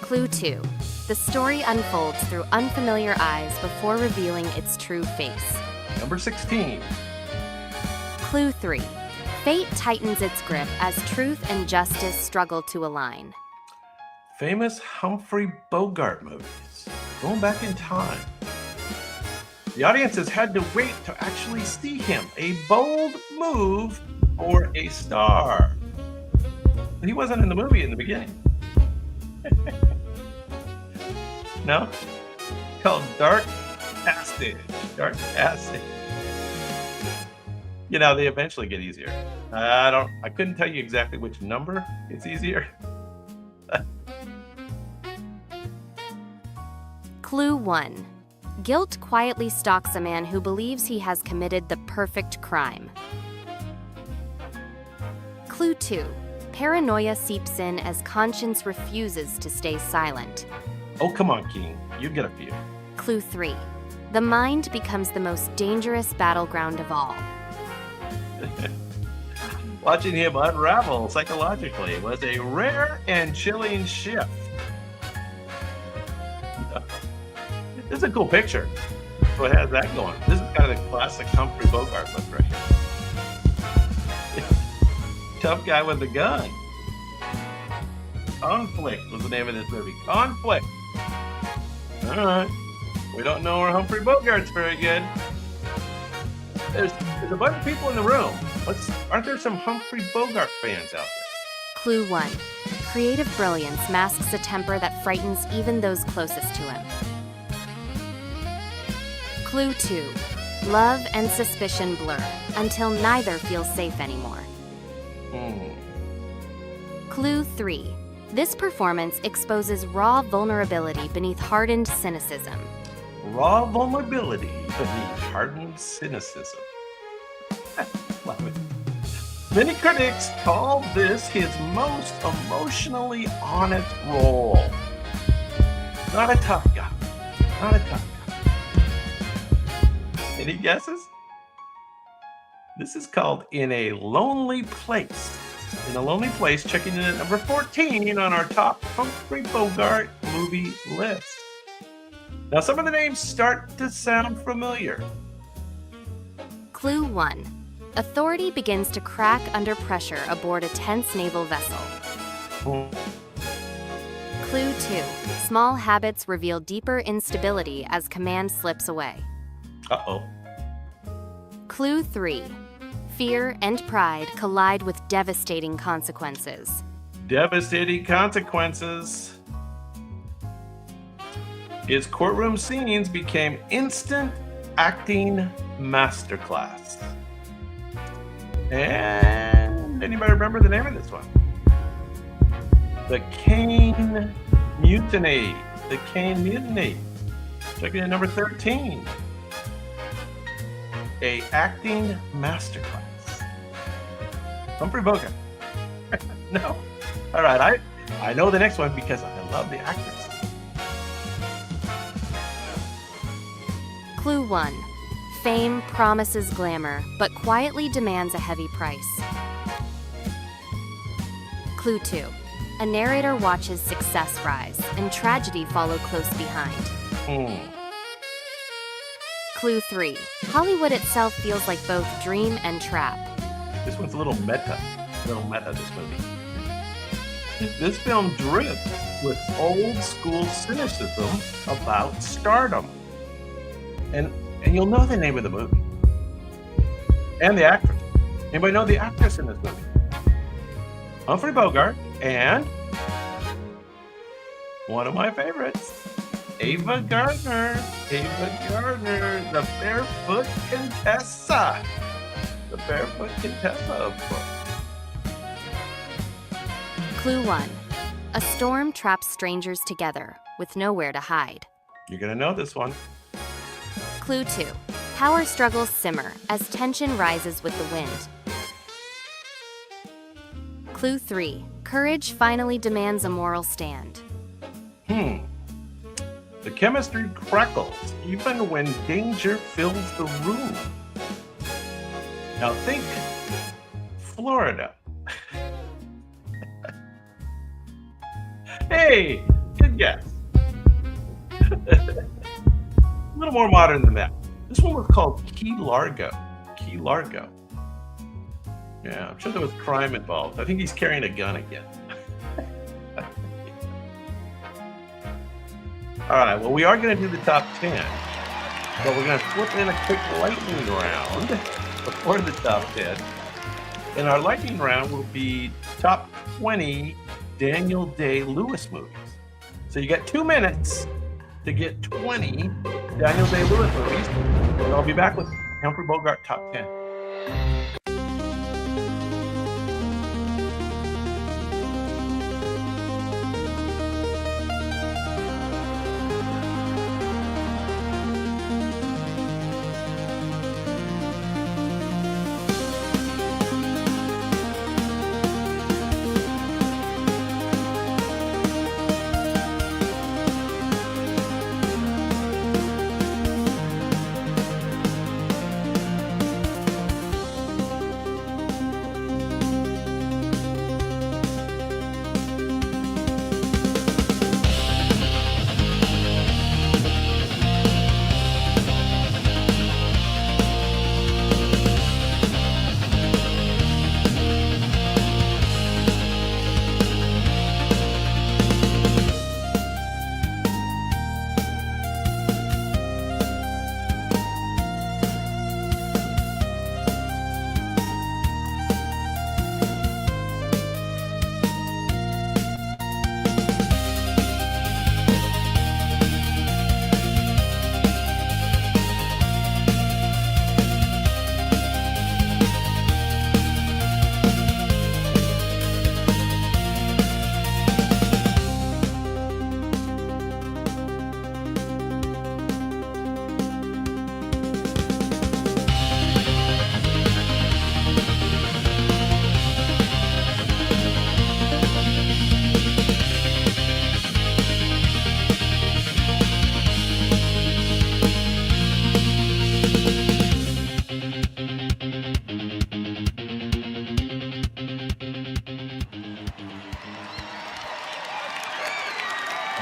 Clue 2. The story unfolds through unfamiliar eyes before revealing its true face. Number 16. Clue 3. Fate tightens its grip as truth and justice struggle to align. Famous Humphrey Bogart movies. Going back in time. The audiences had to wait to actually see him. A bold move for a star. He wasn't in the movie in the beginning. No? Called Dark Passage. Dark Passage. They eventually get easier. I couldn't tell you exactly which number it's easier. Clue 1. Guilt quietly stalks a man who believes he has committed the perfect crime. Clue 2. Paranoia seeps in as conscience refuses to stay silent. Oh, come on, King. You get a few. Clue 3. The mind becomes the most dangerous battleground of all. Watching him unravel psychologically was a rare and chilling shift. This is a cool picture. So it has that going. This is kind of the classic Humphrey Bogart look right here. Tough guy with a gun. Conflict was the name of this movie. Conflict. All right. We don't know where Humphrey Bogart's very good. There's a bunch of people in the room. Aren't there some Humphrey Bogart fans out there? Clue 1. Creative brilliance masks a temper that frightens even those closest to him. Clue 2. Love and suspicion blur until neither feels safe anymore. Clue 3. This performance exposes raw vulnerability beneath hardened cynicism. Raw vulnerability beneath hardened cynicism. Love it. Many critics call this his most emotionally honest role. Not a tough guy. Not a tough guy. Any guesses? This is called In a Lonely Place. In a Lonely Place, checking in at number 14 on our top Humphrey Bogart movie list. Now, some of the names start to sound familiar. Clue 1. Authority begins to crack under pressure aboard a tense naval vessel. Clue 2. Small habits reveal deeper instability as command slips away. Uh-oh. Clue 3. Fear and pride collide with devastating consequences. Devastating consequences. His courtroom scenes became instant acting masterclass. And anybody remember the name of this one? The Kane Mutiny. The Kane Mutiny. Checking in at number 13. A acting masterclass. Humphrey Bogart. No. All right, I know the next one because I love the actress. Clue 1. Fame promises glamour, but quietly demands a heavy price. Clue 2. A narrator watches success rise, and tragedy follow close behind. Clue 3. Hollywood itself feels like both dream and trap. This one's a little meta. This movie. This film drips with old school cynicism about stardom. And you'll know the name of the movie. And the actress. Anybody know the actress in this movie? Humphrey Bogart and one of my favorites, Ava Gardner. Ava Gardner, the Barefoot Contessa. The Barefoot Contessa, of course. Clue 1. A storm traps strangers together, with nowhere to hide. You're gonna know this one. Clue 2. Power struggles simmer as tension rises with the wind. Clue 3. Courage finally demands a moral stand. The chemistry crackles even when danger fills the room. Now think Florida. Hey, good guess. A little more modern than that. This one was called Key Largo. Key Largo. Yeah, I'm sure there was crime involved. I think he's carrying a gun again. All right, well, we are going to do the top 10, but we're going to flip in a quick lightning round before the top 10. And our lightning round will be top 20 Daniel Day-Lewis movies. So you got 2 minutes to get 20 Daniel Day-Lewis movies. And I'll be back with Humphrey Bogart top 10.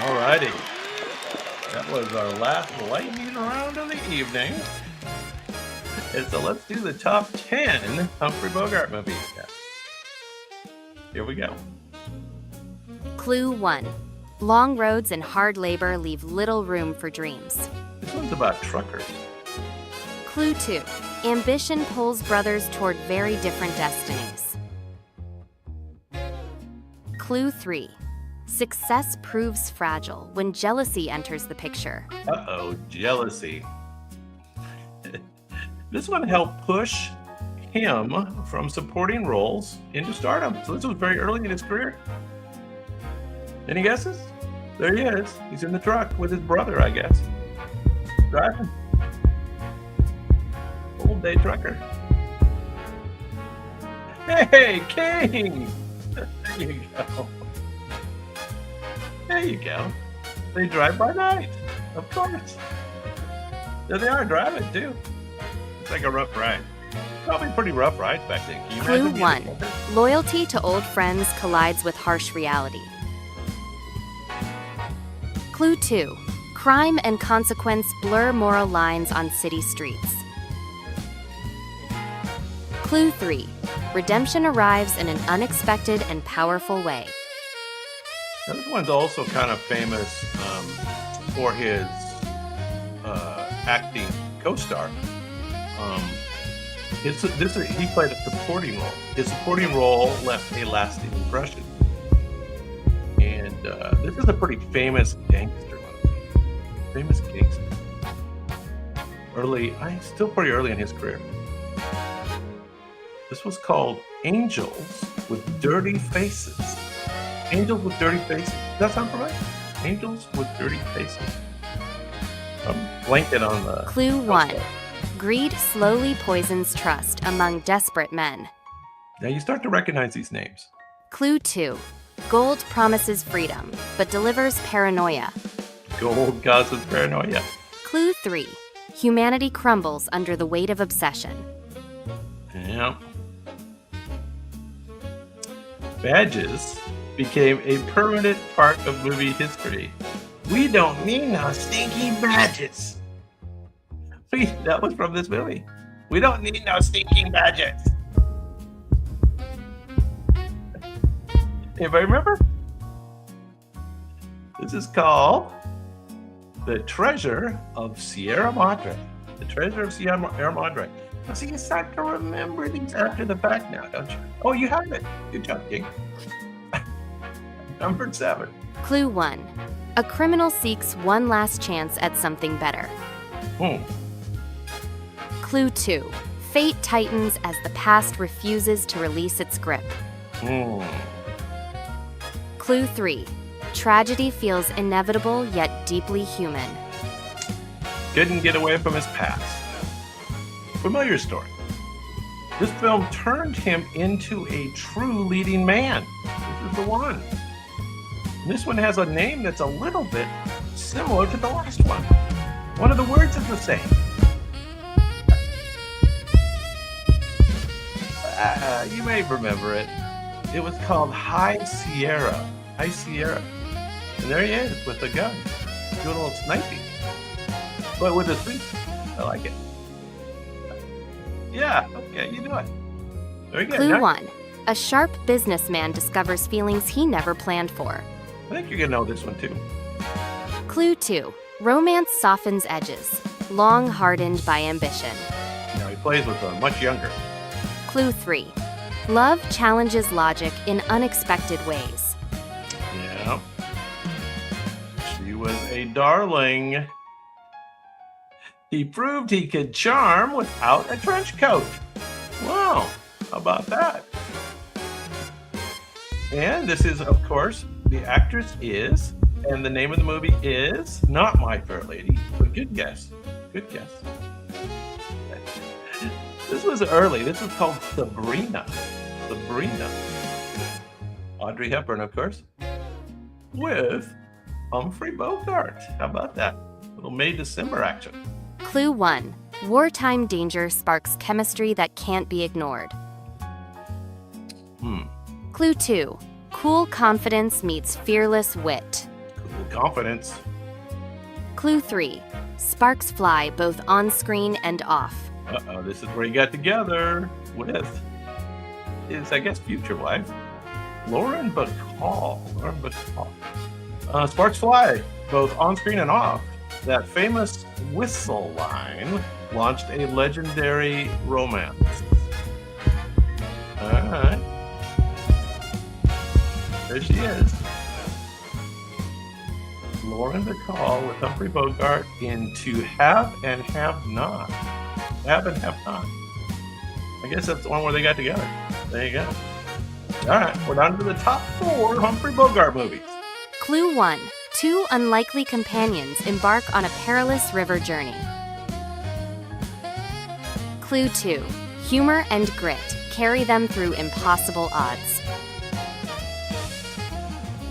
Alrighty, that was our last lightning round of the evening. And so let's do the top 10 Humphrey Bogart movies now. Here we go. Clue 1. Long roads and hard labor leave little room for dreams. This one's about truckers. Clue 2. Ambition pulls brothers toward very different destinies. Clue 3. Success proves fragile when jealousy enters the picture. Uh-oh, jealousy. This one helped push him from supporting roles into stardom. So this was very early in his career. Any guesses? There he is. He's in the truck with his brother, I guess. Driving. Old day trucker. Hey, King! There you go. There you go. They drive by night. Of course. There they are driving too. It's like a rough ride. Probably pretty rough rides back then. Can you Clue imagine 1. Loyalty to old friends collides with harsh reality. Clue 2. Crime and consequence blur moral lines on city streets. Clue 3. Redemption arrives in an unexpected and powerful way. Now, this one's also kind of famous for his acting co-star. He played a supporting role. His supporting role left a lasting impression. And this is a pretty famous gangster movie. Famous gangster. Still pretty early in his career. This was called Angels with Dirty Faces. Angels with Dirty Faces. Does that sound familiar? Angels with Dirty Faces. I'm blanking on the... Clue 1. Greed slowly poisons trust among desperate men. Now you start to recognize these names. Clue 2. Gold promises freedom, but delivers paranoia. Gold causes paranoia. Clue 3. Humanity crumbles under the weight of obsession. Yeah. Badges became a permanent part of movie history. We don't need no stinky badges. That was from this movie. We don't need no stinking badges. Anybody remember? This is called The Treasure of Sierra Madre. The Treasure of Sierra Madre. Now, see, you start to remember these after the fact now, don't you? Oh, you have it. Good job, King. Number 7. Clue 1. A criminal seeks one last chance at something better. Clue 2. Fate tightens as the past refuses to release its grip. Clue 3. Tragedy feels inevitable yet deeply human. Couldn't get away from his past. Familiar story. This film turned him into a true leading man. This is the one. And this one has a name that's a little bit similar to the last one. One of the words is the same. You may remember it. It was called High Sierra. High Sierra. And there he is with the gun. Doing a little sniping. But with a sweep. I like it. Yeah, okay, you do it. Very good. Clue 1. A sharp businessman discovers feelings he never planned for. I think you're gonna know this one too. Clue 2. Romance softens edges, long hardened by ambition. Now he plays with a much younger. Clue 3. Love challenges logic in unexpected ways. Yeah. She was a darling. He proved he could charm without a trench coat. Wow, how about that? And this is, of course, the actress is, and the name of the movie is not My Fair Lady, but good guess. Good guess. This was early. This was called Sabrina. Sabrina. Audrey Hepburn, of course, with Humphrey Bogart. How about that? Little May December action. Clue 1. Wartime danger sparks chemistry that can't be ignored. Clue 2. Cool confidence meets fearless wit. Cool confidence. Clue 3. Sparks fly both on screen and off. Uh-oh, this is where he got together with his, I guess, future wife, Lauren Bacall. Lauren Bacall. Sparks fly, both on screen and off. That famous whistle line launched a legendary romance. All right. There she is. Lauren Bacall with Humphrey Bogart in To Have and Have Not. Have and Have Not. I guess that's the one where they got together. There you go. All right, we're down to the top 4 Humphrey Bogart movies. Clue 1. 2 unlikely companions embark on a perilous river journey. Clue 2. Humor and grit carry them through impossible odds.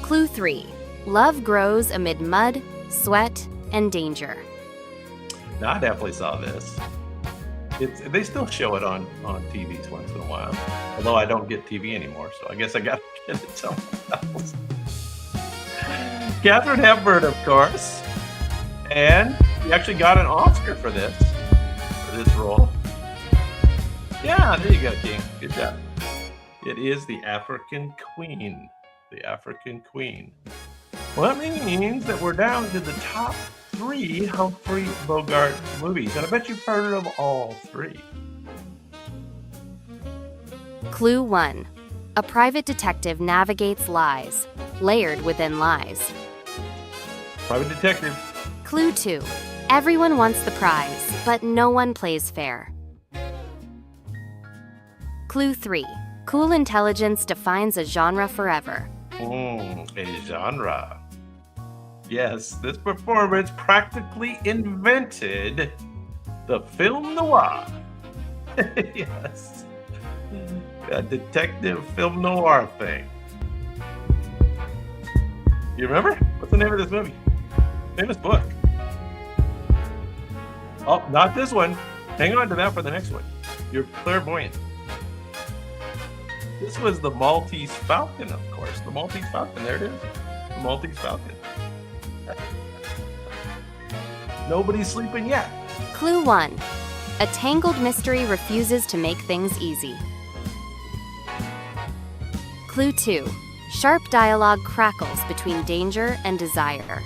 Clue 3. Love grows amid mud, sweat, and danger. Now, I definitely saw this. They still show it on TVs once in a while. Although I don't get TV anymore, so I guess I got to get it somewhere else. Katharine Hepburn, of course. And she actually got an Oscar for this role. Yeah, there you go, King. Good job. It is the African Queen. The African Queen. Well, that means that we're down to the top 3 Humphrey Bogart movies. And I bet you've heard of all 3. Clue 1. A private detective navigates lies, layered within lies. Private detective. Clue 2. Everyone wants the prize, but no one plays fair. Clue 3. Cool intelligence defines a genre forever. A genre. Yes, this performance practically invented the film noir. Yes. A detective film noir thing. You remember? What's the name of this movie? Famous book. Oh, not this one. Hang on to that for the next one. You're clairvoyant. This was the Maltese Falcon, of course. The Maltese Falcon. There it is. The Maltese Falcon. Nobody's sleeping yet. Clue 1. A tangled mystery refuses to make things easy. Clue 2. Sharp dialogue crackles between danger and desire.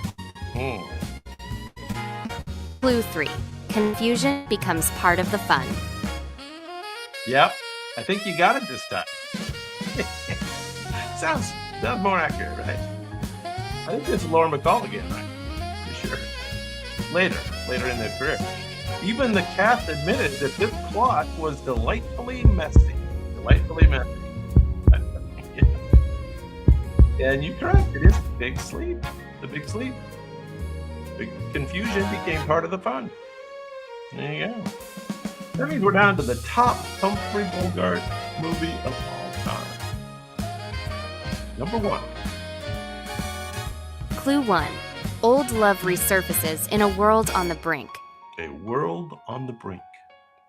Clue 3. Confusion becomes part of the fun. Yep, I think you got it this time. sounds more accurate, right? I think it's Lauren Bacall again, right? For sure. Later in their career. Even the cast admitted that this plot was delightfully messy. And you're correct, it is the big sleep. Big confusion became part of the fun. There you go. That means we're down to the top Humphrey Bogart movie of all time. Number 1. Clue 1. Old love resurfaces in a world on the brink. A world on the brink.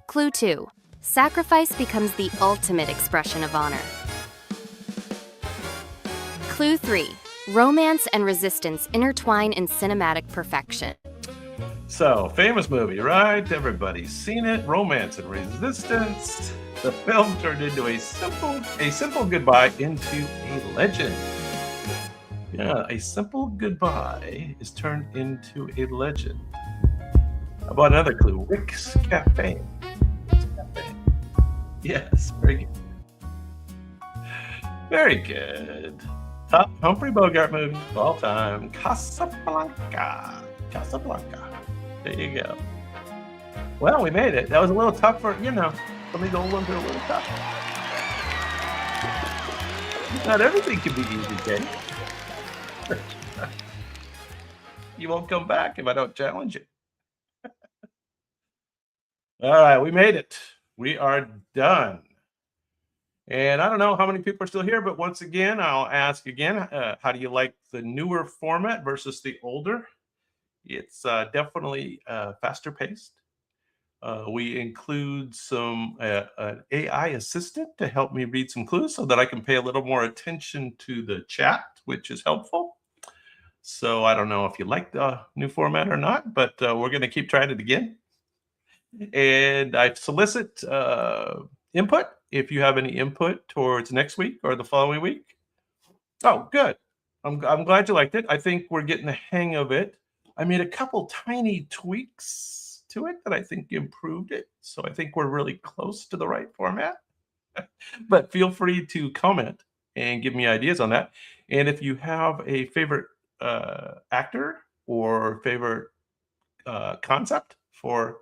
Clue 2. Sacrifice becomes the ultimate expression of honor. Clue 3. Romance and resistance intertwine in cinematic perfection. So, famous movie, right? Everybody's seen it. Romance and resistance. The film turned into a simple goodbye into a legend. Yeah, a simple goodbye is turned into a legend. How about another clue? Rick's Cafe. Yes, very good. Very good. Top Humphrey Bogart movie of all time, Casablanca. There you go. Well, we made it. That was a little tough for, some of these old ones are a little tough. Not everything can be easy, Jay. You won't come back if I don't challenge you. All right, we made it. We are done. And I don't know how many people are still here, but once again, I'll ask again, how do you like the newer format versus the older? It's definitely faster paced. We include some an AI assistant to help me read some clues so that I can pay a little more attention to the chat, which is helpful. So I don't know if you like the new format or not, but we're going to keep trying it again. And I solicit input if you have any input towards next week or the following week. Oh, good. I'm glad you liked it. I think we're getting the hang of it. I made a couple tiny tweaks to it that I think improved it. So I think we're really close to the right format. But feel free to comment and give me ideas on that. And if you have a favorite actor or favorite concept for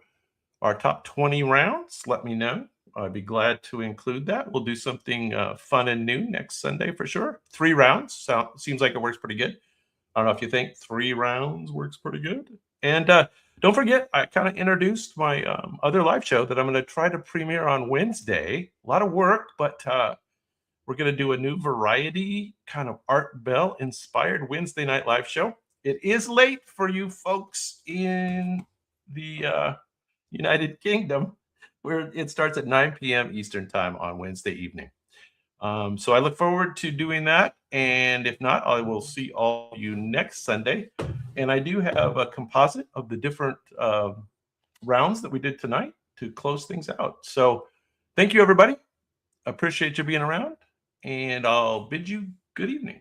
our top 20 rounds, let me know. I'd be glad to include that. We'll do something fun and new next Sunday for sure. 3 rounds. Seems like it works pretty good. I don't know if you think 3 rounds works pretty good. And don't forget, I kind of introduced my other live show that I'm going to try to premiere on Wednesday. A lot of work, but we're going to do a new variety kind of Art Bell inspired Wednesday night live show. It is late for you folks in the United Kingdom, where it starts at 9 p.m. Eastern time on Wednesday evening. So I look forward to doing that. And if not, I will see all of you next Sunday. And I do have a composite of the different rounds that we did tonight to close things out. So thank you, everybody. Appreciate you being around. And I'll bid you good evening.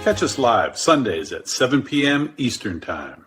Catch us live Sundays at 7 p.m. Eastern Time.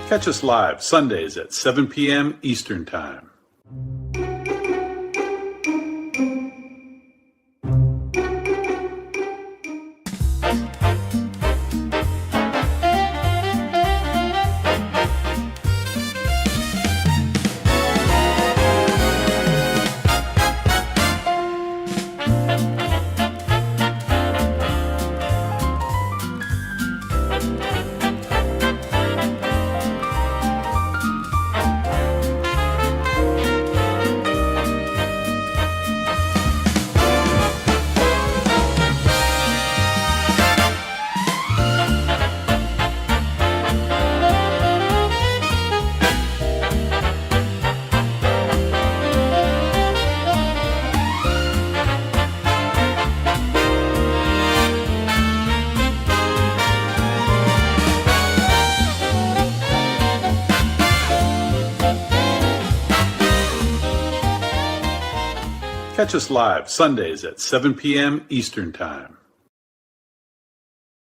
Catch us live Sundays at 7 p.m. Eastern Time. Catch us live Sundays at 7 p.m. Eastern Time.